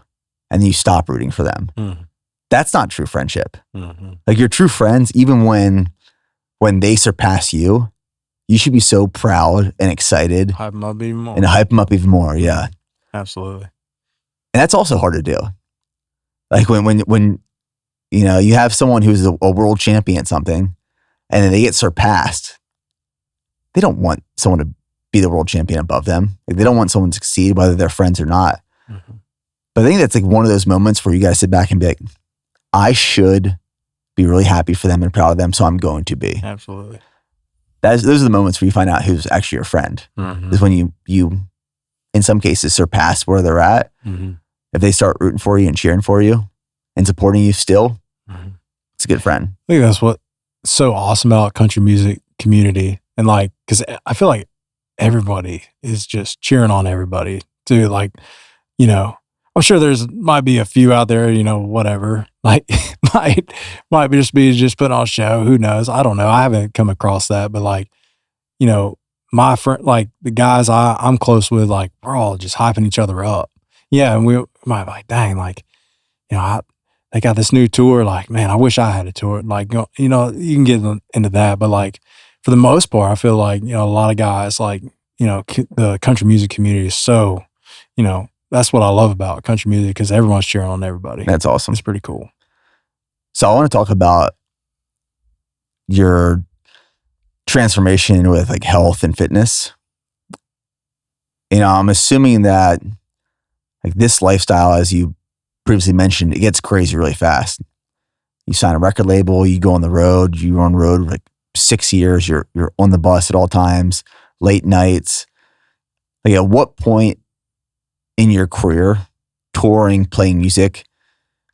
and then you stop rooting for them. Mm-hmm. That's not true friendship. Mm-hmm. Like, your true friends, even when they surpass you, you should be so proud and excited. Hype them up even more. And hype them up even more. Yeah. Absolutely. And that's also hard to do. Like when you have someone who's a world champion at something, and then they get surpassed, they don't want someone to be the world champion above them. Like, they don't want someone to succeed, whether they're friends or not. Mm-hmm. But I think that's like one of those moments where you guys sit back and be like, I should be really happy for them and proud of them, so I'm going to be. Absolutely. Those are the moments where you find out who's actually your friend. Mm-hmm. Is when you, in some cases, surpass where they're at. Mm-hmm. If they start rooting for you and cheering for you and supporting you still, mm-hmm. it's a good friend. I think that's what's so awesome about country music community. And like, because I feel like everybody is just cheering on everybody too. Like, I'm sure might be a few out there, whatever, like might be just putting on a show. Who knows? I don't know. I haven't come across that, but like, my friend, like the guys I'm close with, like, we're all just hyping each other up. Yeah. And we might be like, dang, like, they got this new tour. Like, man, I wish I had a tour. Like, you can get into that, but like, for the most part, I feel like, a lot of guys, like, the country music community is so, that's what I love about country music, because everyone's cheering on everybody. That's awesome. It's pretty cool. So I want to talk about your transformation with like health and fitness. I'm assuming that like this lifestyle, as you previously mentioned, it gets crazy really fast. You sign a record label, you go on the road, you're on the road like 6 years, you're on the bus at all times, late nights. Like, at what point in your career, touring, playing music,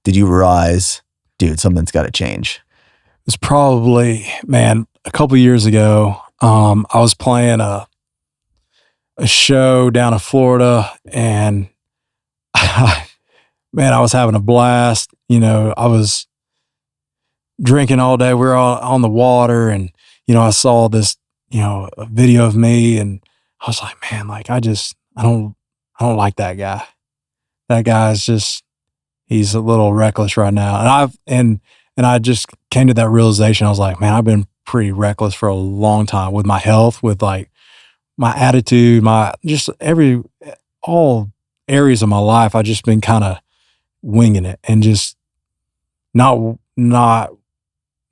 did you realize, dude, something's got to change? It's probably, man, a couple years ago. I was playing a show down in Florida, and man, I was having a blast. I was drinking all day. We were all on the water, and I saw this, a video of me, and I was like, man, like, I don't like that guy. That guy's just, he's a little reckless right now. And I just came to that realization. I was like, man, I've been pretty reckless for a long time with my health, with like my attitude, my just all areas of my life. I just been kind of winging it, and just not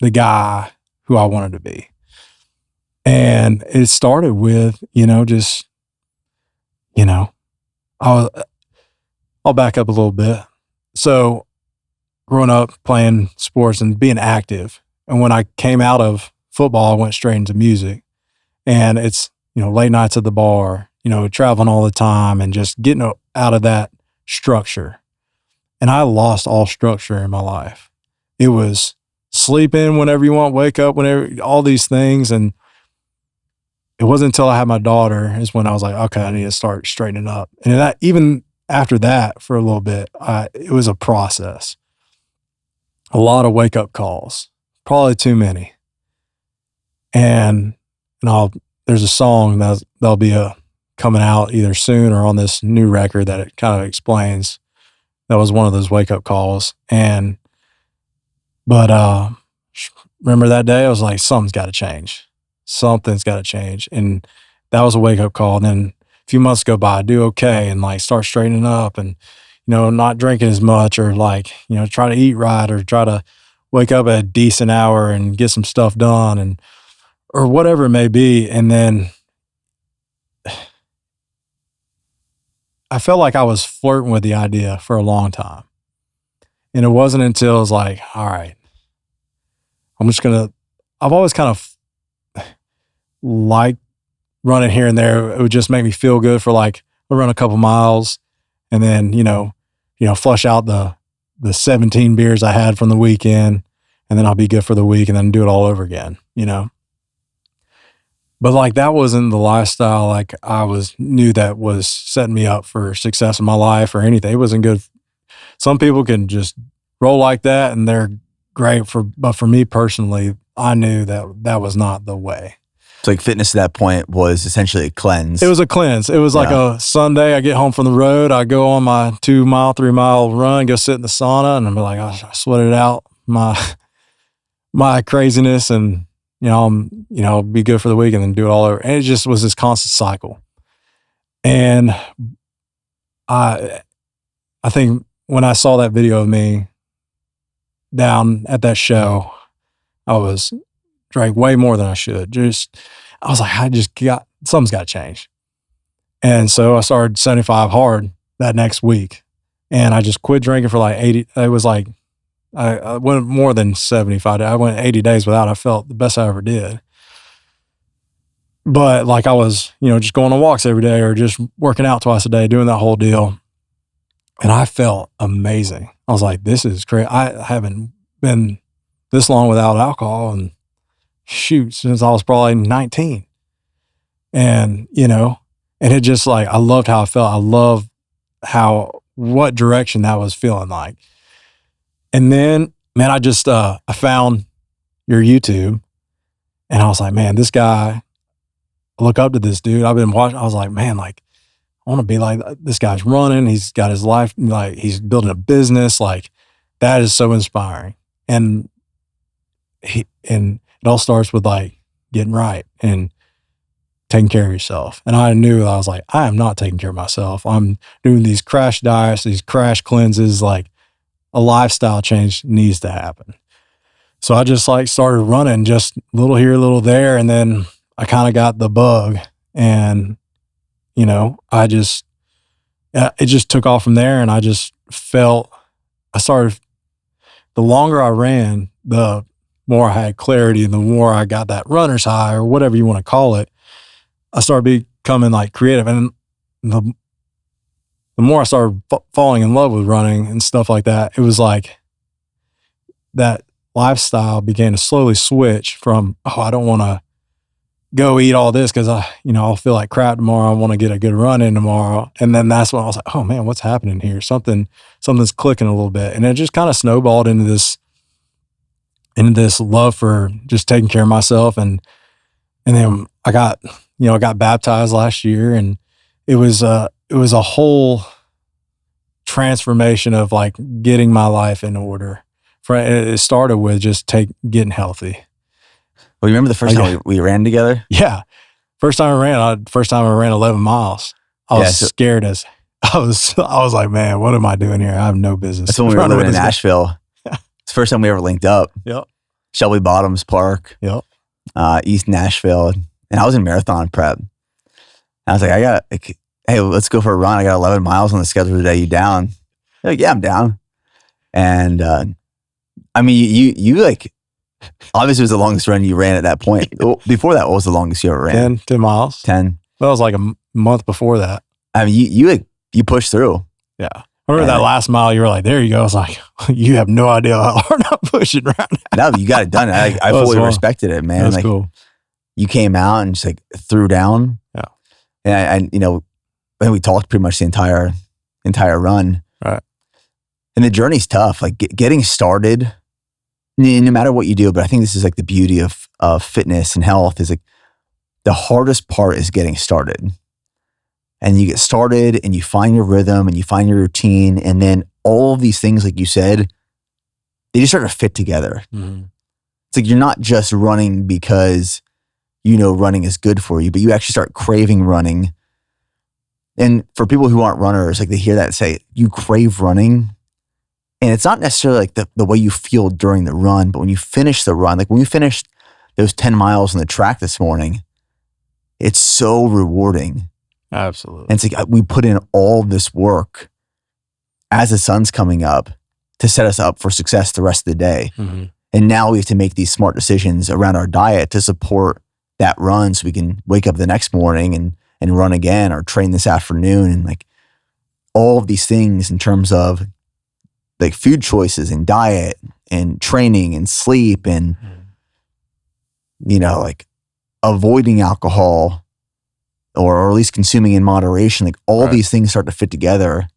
the guy who I wanted to be. And it started with, just, I'll back up a little bit. So growing up playing sports and being active, and when I came out of football, I went straight into music. And it's, late nights at the bar, traveling all the time, and just getting out of that structure. And I lost all structure in my life. It was sleep in whenever you want, wake up whenever, all these things. And it wasn't until I had my daughter is when I was like, okay, I need to start straightening up. And that, even after that, for a little bit, it was a process. A lot of wake up calls, probably too many. And there's a song that'll be coming out either soon or on this new record that it kind of explains. That was one of those wake up calls. But remember that day, I was like, something's got to change. Something's got to change. And that was a wake up call. And then a few months go by, I do okay, and like start straightening up and, not drinking as much, or like, try to eat right, or try to wake up at a decent hour and get some stuff done, or whatever it may be. And then I felt like I was flirting with the idea for a long time. And it wasn't until I was like, all right, I've always kind of liked running here and there. It would just make me feel good for like, I'll run a couple miles and then, flush out the 17 beers I had from the weekend, and then I'll be good for the week and then do it all over again, But like, that wasn't the lifestyle like knew that was setting me up for success in my life or anything. It wasn't good. Some people can just roll like that and they're great but for me personally, I knew that was not the way. So like fitness at that point was essentially a cleanse. It was a cleanse. It was like a Sunday, I get home from the road, I go on my 2 mile, 3 mile run, go sit in the sauna, and I'm like, I sweated out my craziness, and be good for the week and then do it all over. And it just was this constant cycle. And I think when I saw that video of me down at that show, I drank way more than I should. I was like, something's got to change. And so I started 75 hard that next week, and I just quit drinking for like 80. It was like, I went more than 75 days. I went 80 days without. I felt the best I ever did. But like, I was, just going on walks every day or just working out twice a day, doing that whole deal. And I felt amazing. I was like, this is crazy. I haven't been this long without alcohol, and since I was probably 19. And, and it just like, I loved how I felt. I loved what direction that was feeling like. And then, man, I just, I found your YouTube, and I was like, man, this guy, I look up to this dude. I've been watching. I was like, man, like, I want to be like, this guy's running. He's got his life, like he's building a business. Like, that is so inspiring. And it all starts with like getting right and taking care of yourself. And I knew, I was like, I am not taking care of myself. I'm doing these crash diets, these crash cleanses, like, a lifestyle change needs to happen. So I just like started running, just a little here, a little there. And then I kind of got the bug, and, it just took off from there. And I just felt, the longer I ran, the more I had clarity, and the more I got that runner's high, or whatever you want to call it. I started becoming like creative. And the more I started falling in love with running and stuff like that, it was like that lifestyle began to slowly switch from, I don't want to go eat all this because I'll feel like crap tomorrow. I want to get a good run in tomorrow. And then that's when I was like, oh man, what's happening here? Something's clicking a little bit. And it just kind of snowballed into this love for just taking care of myself. And then I got baptized last year, and it was a whole transformation of like getting my life in order. It started with just getting healthy. Well, you remember the first time we ran together? Yeah. First time I ran 11 miles. I was scared as I was like, man, what am I doing here? I have no business. That's when we were living in Nashville. It's the first time we ever linked up. Yep. Shelby Bottoms Park. Yep. East Nashville. And I was in marathon prep. And I was like, hey, let's go for a run. I got 11 miles on the schedule today. You down? They're like, yeah, I'm down. And I mean, you like, obviously it was the longest run you ran at that point. Before that, what was the longest you ever ran? 10 miles. 10. That was like a month before that. I mean, you pushed through. Yeah. I remember that last mile, you were like, there you go. I was like, you have no idea how hard I'm pushing right now. No, you got it done. I fully respected it, man. That's like, cool. You came out and just like threw down. Yeah. And I think we talked pretty much the entire run. Right. And the journey's tough. Like getting started, no matter what you do, but I think this is like the beauty of fitness and health is like the hardest part is getting started. And you get started and you find your rhythm and you find your routine. And then all of these things, like you said, they just start to fit together. Mm-hmm. It's like you're not just running because you know running is good for you, but you actually start craving running. And for people who aren't runners, like they hear that and say, you crave running. And it's not necessarily like the way you feel during the run, but when you finish the run, like when you finished those 10 miles on the track this morning, it's so rewarding. Absolutely. And it's like we put in all this work as the sun's coming up to set us up for success the rest of the day. Mm-hmm. And now we have to make these smart decisions around our diet to support that run so we can wake up the next morning and run again or train this afternoon. And like all of these things in terms of like food choices and diet and training and sleep and, you know, like avoiding alcohol or at least consuming in moderation, like all these things start to fit together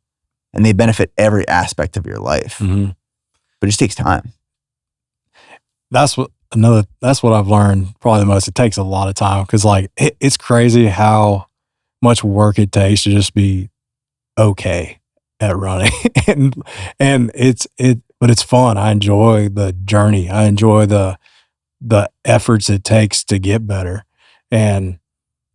and they benefit every aspect of your life. Mm-hmm. But it just takes time. That's what I've learned probably the most. It takes a lot of time because like it's crazy how much work it takes to just be okay at running. and but it's fun. I enjoy the journey. I enjoy the efforts it takes to get better. And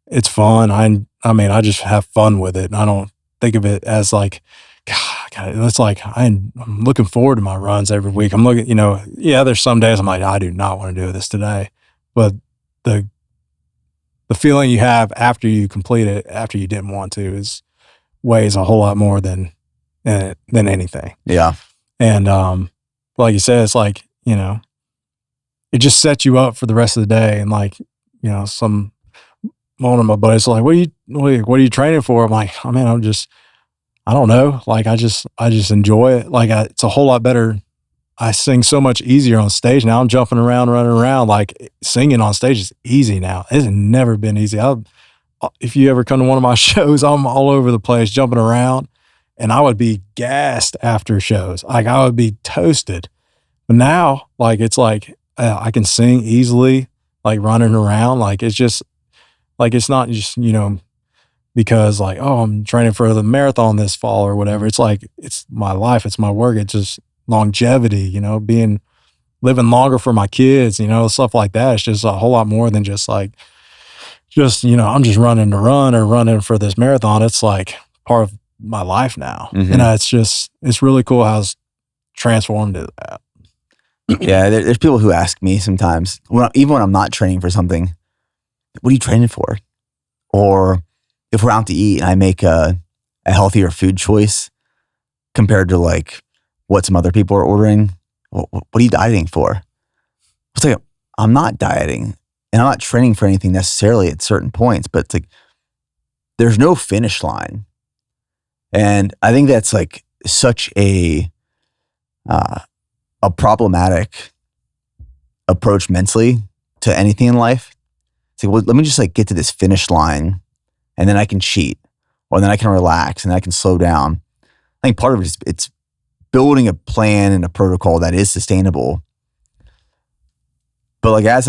it's fun. I mean, I just have fun with it. And I don't think of it as like, God, it's like I'm looking forward to my runs every week. I'm looking, there's some days I'm like, I do not want to do this today. But the feeling you have after you complete it, after you didn't want to, weighs a whole lot more than anything. Yeah. And like you said, it's like, it just sets you up for the rest of the day. And like, one of my buddies like, what are you training for? I'm like, oh man, I don't know. Like, I just enjoy it. Like it's a whole lot better. I sing so much easier on stage now. I'm jumping around, running around. Like singing on stage is easy now. It's never been easy. If you ever come to one of my shows, I'm all over the place jumping around and I would be gassed after shows. Like I would be toasted. But now, like, it's like, I can sing easily, like running around. Like, it's just like, it's not just, because like, oh, I'm training for the marathon this fall or whatever. It's like, it's my life. It's my work. It's just longevity, living longer for my kids, stuff like that. It's just a whole lot more than just like, I'm just running to run or running for this marathon. It's like part of my life now. Mm-hmm. And it's really cool how it's transformed to that. Yeah. There's people who ask me sometimes, even when I'm not training for something, what are you training for? Or if we're out to eat and I make a healthier food choice compared to like what some other people are ordering, what are you dieting for? It's like, I'm not dieting and I'm not training for anything necessarily at certain points, but it's like, there's no finish line. And I think that's like such a problematic approach mentally to anything in life. It's like, well, let me just like get to this finish line and then I can cheat or then I can relax and then I can slow down. I think part of it is it's building a plan and a protocol that is sustainable. But like as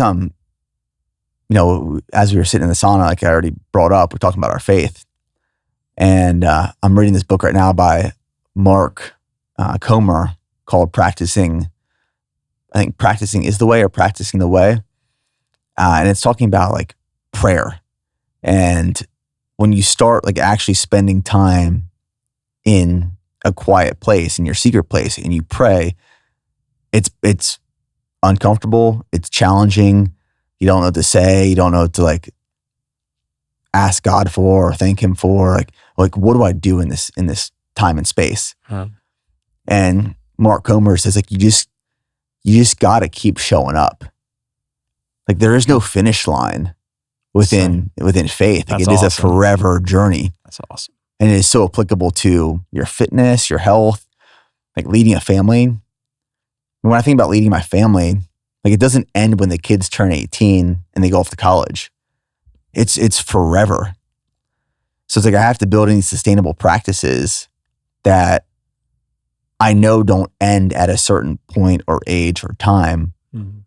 we were sitting in the sauna, like I already brought up, we're talking about our faith. And I'm reading this book right now by Mark Comer called Practicing is the Way or Practicing the Way. And it's talking about like prayer. And when you start like actually spending time in a quiet place, in your secret place, and you pray, it's uncomfortable, it's challenging. You don't know what to say, you don't know what to like ask God for or thank him for. Like what do I do in this time and space? Huh. And Mark Comer says like you just gotta keep showing up. Like there is no finish line within faith. Like it is awesome. A forever journey. That's awesome. And it is so applicable to your fitness, your health, like leading a family. And when I think about leading my family, like it doesn't end when the kids turn 18 and they go off to college. It's forever. So it's like I have to build in these sustainable practices that I know don't end at a certain point or age or time. Mm-hmm.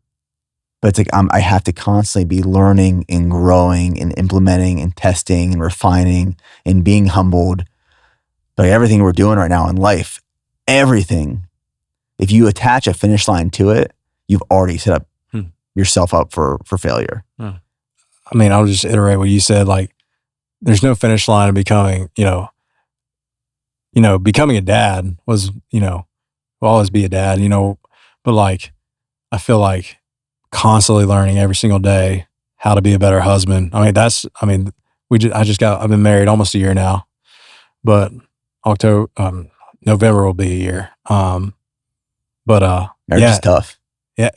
But it's like I have to constantly be learning and growing and implementing and testing and refining and being humbled. Like everything we're doing right now in life, everything, if you attach a finish line to it, you've already set up yourself up for failure. I mean, I'll just iterate what you said. Like, there's no finish line of becoming, becoming a dad was, will always be a dad, but like, I feel like constantly learning every single day how to be a better husband. I've been married almost a year now, but November will be a year. Marriage is tough. Yeah.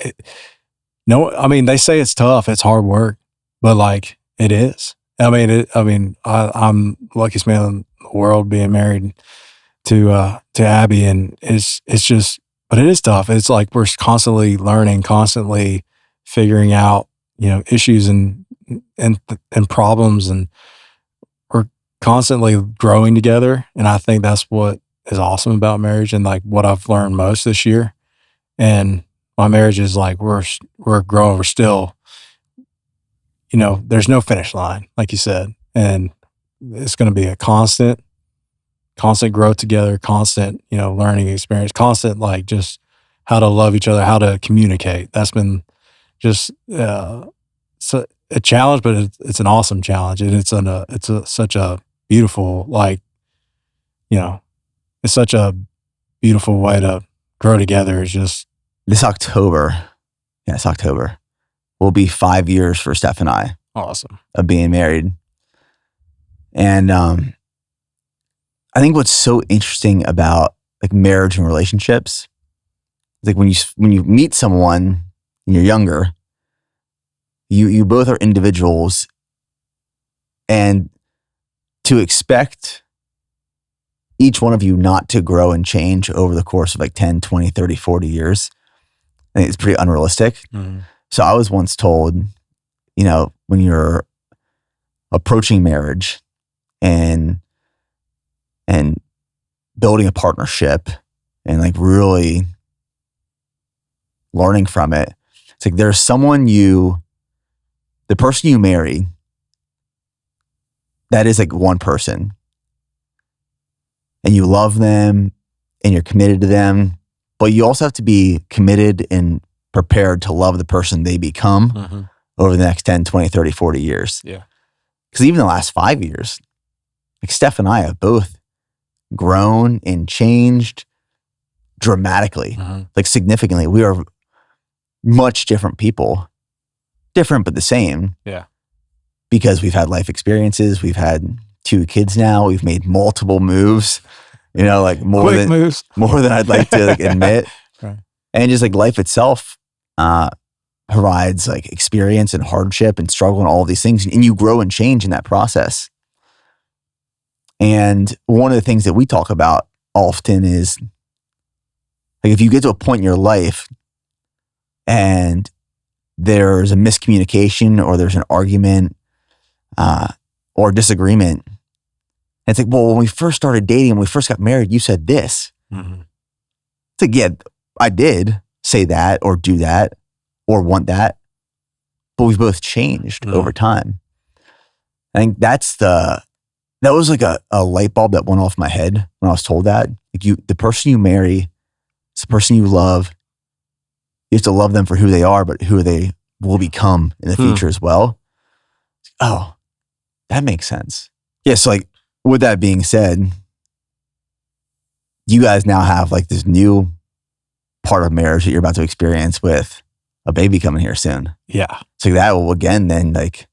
They say it's tough. It's hard work, but like it is. I'm luckiest man in the world being married to Abby, and it's just, but it is tough. It's like we're constantly learning, constantly figuring out, issues and problems, and we're constantly growing together. And I think that's what is awesome about marriage, and like what I've learned most this year. And my marriage is like, we're growing, we're still, there's no finish line, like you said, and it's going to be a constant growth together, constant, learning experience, constant, like just how to love each other, how to communicate. That's been just, a challenge, but it's an awesome challenge. And it's such a beautiful, like, it's such a beautiful way to grow together. It's just this October. Yeah, it's October. Will be 5 years for Steph and I. Awesome. Of being married. And I think what's so interesting about like marriage and relationships is like when you meet someone and you're younger, you both are individuals, and to expect each one of you not to grow and change over the course of like 10, 20, 30, 40 years, I think it's pretty unrealistic. Mm-hmm. So I was once told, when you're approaching marriage and building a partnership and like really learning from it, it's like there's the person you marry, that is like one person, and you love them and you're committed to them, but you also have to be committed and prepared to love the person they become over the next 10, 20, 30, 40 years. Yeah. Because even the last 5 years, like Steph and I have both grown and changed dramatically, like significantly. We are much different people, different but the same. Yeah. Because we've had life experiences, we've had 2 kids now, we've made multiple moves, like more than I'd like to like, admit. Right. And just like life itself provides like experience and hardship and struggle and all of these things, and you grow and change in that process. And one of the things that we talk about often is like if you get to a point in your life and there's a miscommunication or there's an argument or disagreement, it's like, well, when we first started dating, when we first got married, you said this. It's like, yeah, I did say that or do that or want that, but we've both changed over time. I think that was like a light bulb that went off my head when I was told that. Like the person you marry, it's the person you love. You have to love them for who they are, but who they will become in the future as well. Oh, that makes sense. Yeah. So like with that being said, you guys now have like this new part of marriage that you're about to experience with a baby coming here soon. Yeah. So that will again then like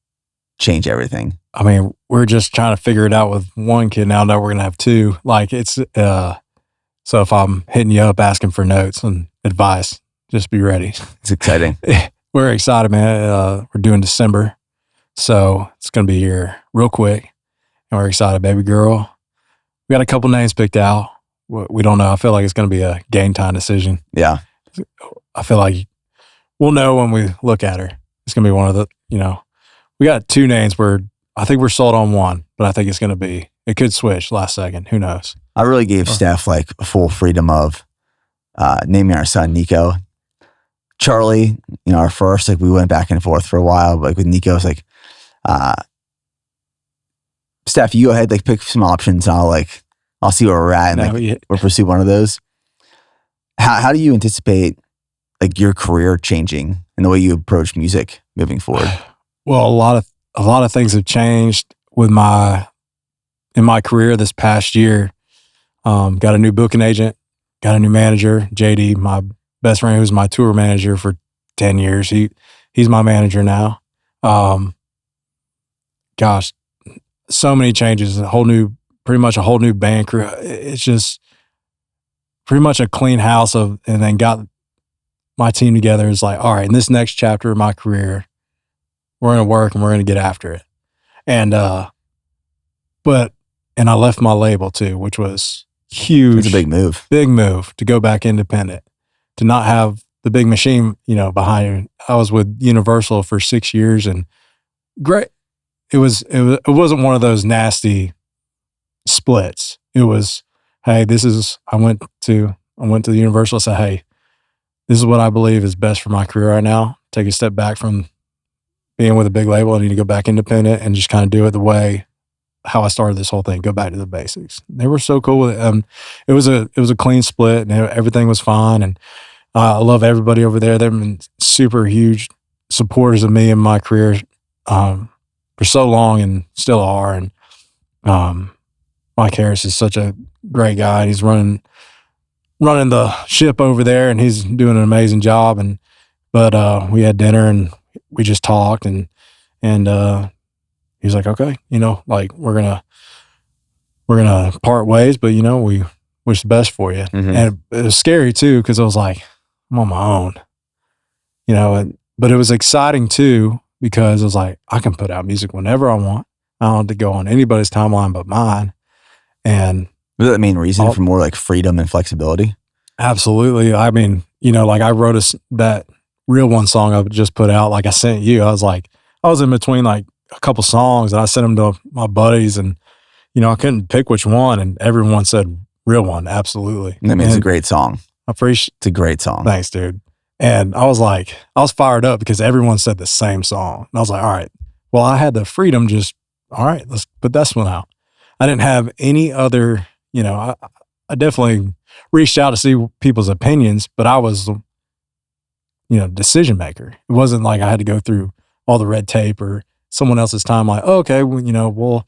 change everything. I mean, we're just trying to figure it out with one kid now that we're going to have 2. Like it's, so if I'm hitting you up asking for notes and advice, just be ready. It's exciting. We're excited, man. We're doing December. So it's going to be here real quick. And we're excited, baby girl. We got a couple names picked out. We don't know. I feel like it's going to be a game time decision. Yeah. I feel like we'll know when we look at her. It's going to be one of the, we got 2 names where I think we're sold on one, but I think it could switch last second. Who knows? I really gave Steph like full freedom of naming our son Nico. Charlie, our first, like we went back and forth for a while, but like with Nico, it's like, Steph, you go ahead, like pick some options and I'll see where we're at and we'll pursue one of those. How do you anticipate like your career changing and the way you approach music moving forward? Well, a lot of things have changed in my career this past year. Got a new booking agent, got a new manager, JD, my best friend who's my tour manager for 10 years. He's my manager now. Gosh, so many changes, pretty much a whole new band crew. It's just pretty much a clean house and then got my team together. It's like, all right, in this next chapter of my career, we're going to work and we're going to get after it. And I left my label too, which was huge. It's a big move. Big move to go back independent, to not have the big machine, behind you. I was with Universal for 6 years and great. It wasn't one of those nasty splits. It was, hey, I went to the Universal and said, hey, this is what I believe is best for my career right now. Take a step back from being with a big label. I need to go back independent and just kind of do it the way how I started this whole thing. Go back to the basics. They were so cool with it. It was a clean split and everything was fine. And I love everybody over there. They've been super huge supporters of me in my career for so long and still are. And Mike Harris is such a great guy. He's running the ship over there and he's doing an amazing job. But we had dinner and we just talked and he's like, okay, we're gonna part ways, but we wish the best for you. Mm-hmm. And it was scary too, because I was like, I'm on my own, but it was exciting too, because I was like, I can put out music whenever I want. I don't have to go on anybody's timeline but mine. And was that the main reason for more like freedom and flexibility? Absolutely. I mean, I wrote that Real One song I just put out, like I sent you. I was in between like a couple songs and I sent them to my buddies and, I couldn't pick which one and everyone said Real One. Absolutely. That means it's a great song. I appreciate it's a great song. Thanks, dude. And I was fired up because everyone said the same song. And I was like, all right, well, I had the freedom all right, let's put this one out. I didn't have any other, I definitely reached out to see people's opinions, but I was, decision maker. It wasn't like I had to go through all the red tape or someone else's time. Like, oh, okay, well,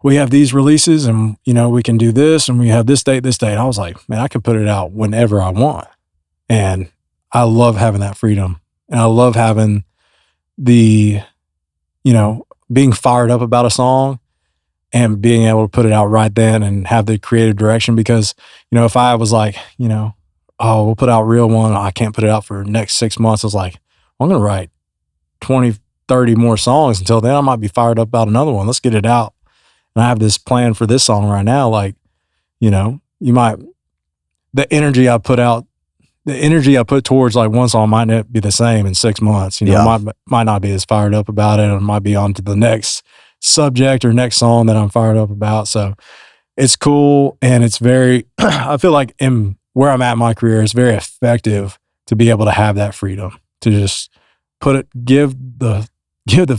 we have these releases and, we can do this and we have this date. I was like, man, I can put it out whenever I want. And I love having that freedom. And I love having the, being fired up about a song and being able to put it out right then and have the creative direction. Because, if I was like, oh, we'll put out Real One, I can't put it out for the next 6 months. I was like, I'm going to write 20, 30 more songs. Until then, I might be fired up about another one. Let's get it out. And I have this plan for this song right now. Like, the energy I put towards like one song might not be the same in 6 months. Might not be as fired up about it, or might be on to the next subject or next song that I'm fired up about. So it's cool, and it's very. I feel like in where I'm at in my career, it's very effective to be able to have that freedom to just give the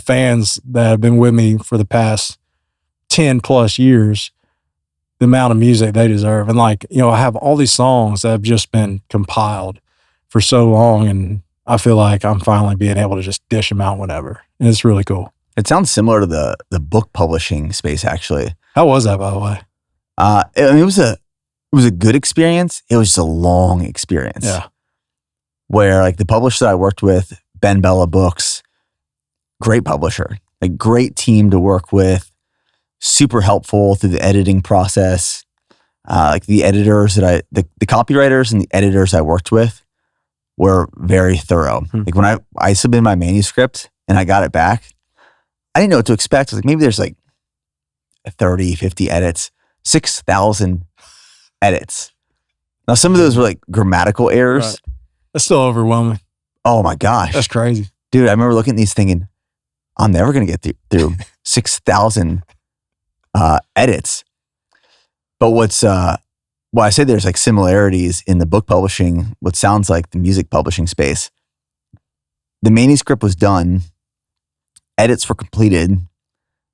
fans that have been with me for the past 10 plus years the amount of music they deserve. And I have all these songs that have just been compiled for so long, and I feel like I'm finally being able to just dish them out whenever. And it's really cool. It sounds similar to the book publishing space, actually. How was that, by the way? It was a good experience. It was just a long experience. Yeah. Where like the publisher that I worked with, Ben Bella Books, great publisher, a great team to work with, super helpful through the editing process. Like the editors the copywriters and the editors I worked with were very thorough. Mm-hmm. Like when I submitted my manuscript and I got it back, I didn't know what to expect. I was like, maybe there's like 30, 50 edits, 6,000 edits. Now, some of those were like grammatical errors. Right. That's still overwhelming. Oh my gosh. That's crazy. Dude, I remember looking at these thinking, I'm never going to get through 6,000 edits. But I say there's like similarities in the book publishing, what sounds like the music publishing space. The manuscript was done, edits were completed,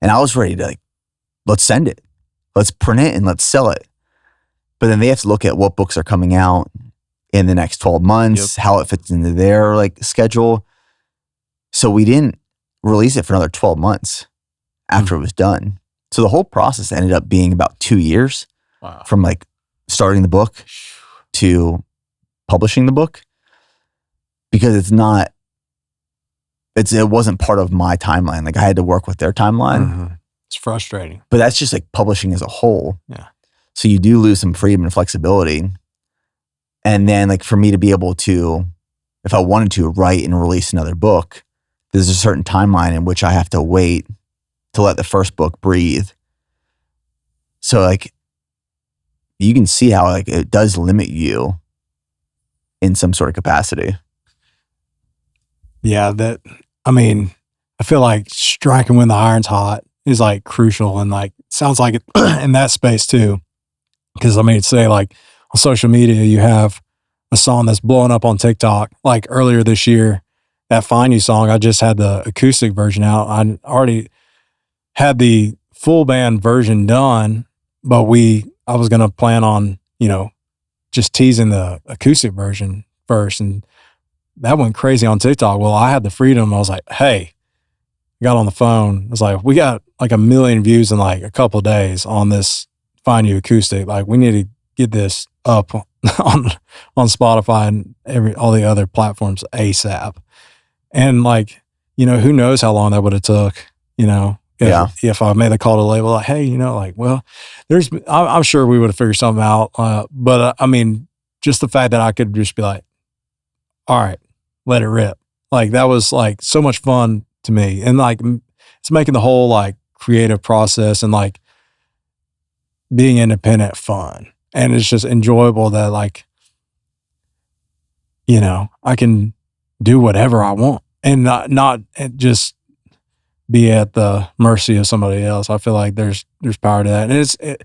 and I was ready to like, let's send it. Let's print it and let's sell it. But then they have to look at what books are coming out in the next 12 months, how it fits into their like schedule. So we didn't release it for another 12 months after it was done. So the whole process ended up being about 2 years from like starting the book to publishing the book, because it wasn't part of my timeline. Like I had to work with their timeline. Mm-hmm. It's frustrating. But that's just like publishing as a whole. Yeah. So you do lose some freedom and flexibility. And then like for me to be able to, if I wanted to write and release another book, there's a certain timeline in which I have to wait to let the first book breathe. So like you can see how like it does limit you in some sort of capacity. Yeah, I feel like striking when the iron's hot is like crucial, and like sounds like it in that space too. Because say like on social media, you have a song that's blowing up on TikTok. Like earlier this year, that Find You song, I just had the acoustic version out. I already had the full band version done, but I was going to plan on, just teasing the acoustic version first. And that went crazy on TikTok. Well, I had the freedom. I was like, hey, I got on the phone. I was like, we got like 1 million views in like a couple of days on this Find You acoustic. Like we need to get this up on Spotify and all the other platforms ASAP. And like, who knows how long that would have took, if I made the call to label, like, hey, well, I'm sure we would have figured something out. But just the fact that I could just be like, all right, let it rip. Like that was like so much fun to me. And like, it's making the whole like creative process and like being independent fun. And it's just enjoyable that like, I can do whatever I want and not just be at the mercy of somebody else. I feel like there's power to that. And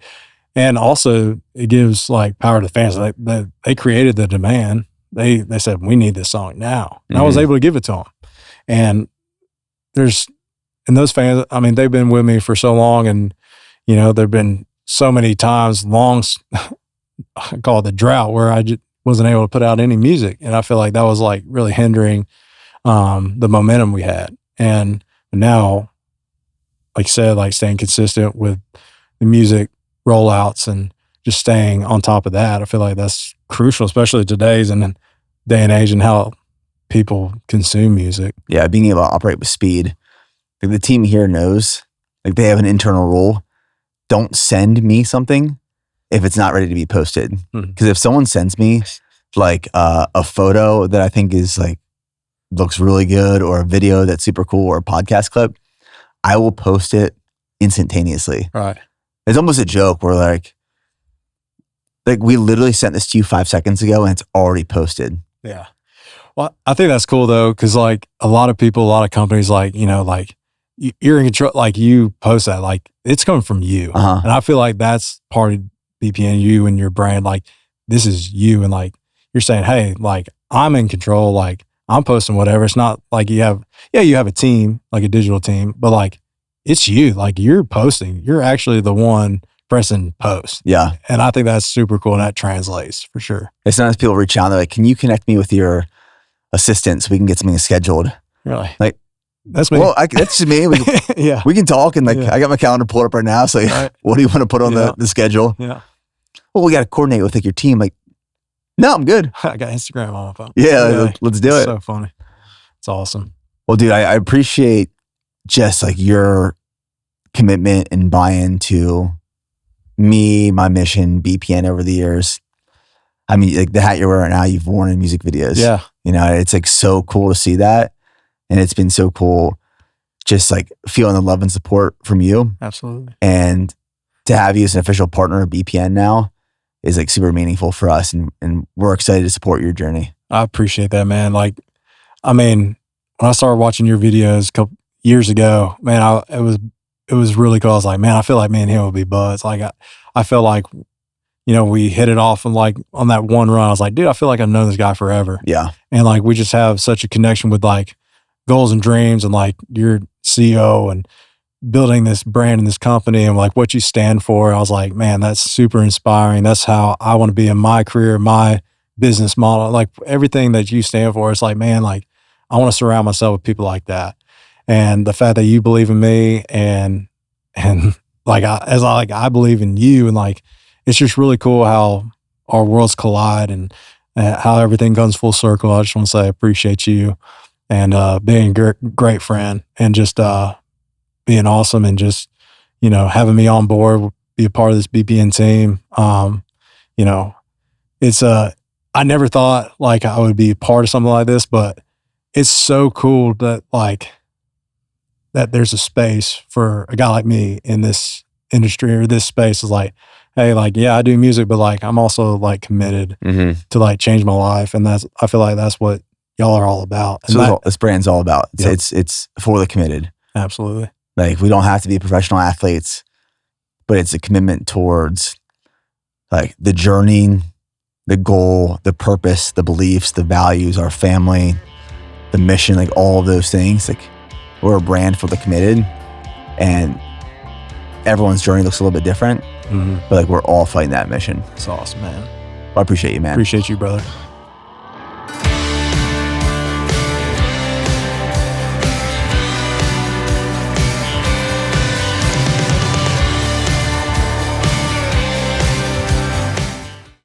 and also it gives like power to the fans. Like they created the demand. They said, we need this song now. And I was able to give it to them. And and those fans, they've been with me for so long, and, there've been so many times I call it the drought, where I just wasn't able to put out any music. And I feel like that was like really hindering the momentum we had. And now, like I said, like staying consistent with the music rollouts and just staying on top of that, I feel like that's crucial, especially today's and day and age and how people consume music. Yeah, being able to operate with speed. Like the team here knows, like they have an internal rule. Don't send me something if it's not ready to be posted. Because if someone sends me like a photo that I think is like, looks really good, or a video that's super cool, or a podcast clip, I will post it instantaneously. Right. It's almost a joke where like we literally sent this to you 5 seconds ago and it's already posted. Yeah. Well, I think that's cool though, because like a lot of people, a lot of companies, like, like you're in control, like you post that, like it's coming from you. And I feel like that's part of BPN, you and your brand. Like this is you. And like you're saying, hey, like I'm in control. Like I'm posting whatever. It's not like you have a team, like a digital team, but like it's you. Like you're posting. You're actually the one pressing post. Yeah. And I think that's super cool, and that translates for sure. It's sometimes people reach out and they're like, can you connect me with your assistant so we can get something scheduled? Really? Like, that's me. Well, that's just me. We can talk, and like I got my calendar pulled up right now. So what do you want to put on the schedule? Yeah. Well, we got to coordinate with like your team. Like, no, I'm good. I got Instagram on my phone. Yeah, let's do it. So funny. It's awesome. Well, dude, I appreciate just like your commitment and buy-in to me, my mission, BPN over the years. Like the hat you're wearing now, you've worn in music videos. Yeah. It's like so cool to see that. And it's been so cool just like feeling the love and support from you. Absolutely. And to have you as an official partner of BPN now is like super meaningful for us. And we're excited to support your journey. I appreciate that, man. Like, when I started watching your videos a couple years ago, man, it was really cool. I was like, man, I feel like me and him would be buds. Like I felt like we hit it off and like on that one run, I was like, dude, I feel like I've known this guy forever. Yeah. And like, we just have such a connection with like goals and dreams, and like you're CEO and building this brand and this company and like what you stand for. I was like, man, that's super inspiring. That's how I want to be in my career, my business model, like everything that you stand for. It's like, man, like I want to surround myself with people like that. And the fact that you believe in me and like I believe in you, and like it's just really cool how our worlds collide and how everything comes full circle. I just want to say I appreciate you and being a great friend, and just being awesome, and just having me on board, be a part of this BPN team. It's I never thought like I would be a part of something like this, but it's so cool that like that there's a space for a guy like me in this industry or this space. Is like, hey, like, yeah, I do music, but like I'm also like committed to like change my life. And I feel like that's what y'all are all about. And So this brand's all about. Yep. It's for the committed. Absolutely. Like we don't have to be professional athletes, but it's a commitment towards like the journey, the goal, the purpose, the beliefs, the values, our family, the mission, like all of those things. Like we're a brand for the committed, and everyone's journey looks a little bit different, but like we're all fighting that mission. It's awesome, man. I appreciate you, man. Appreciate you, brother.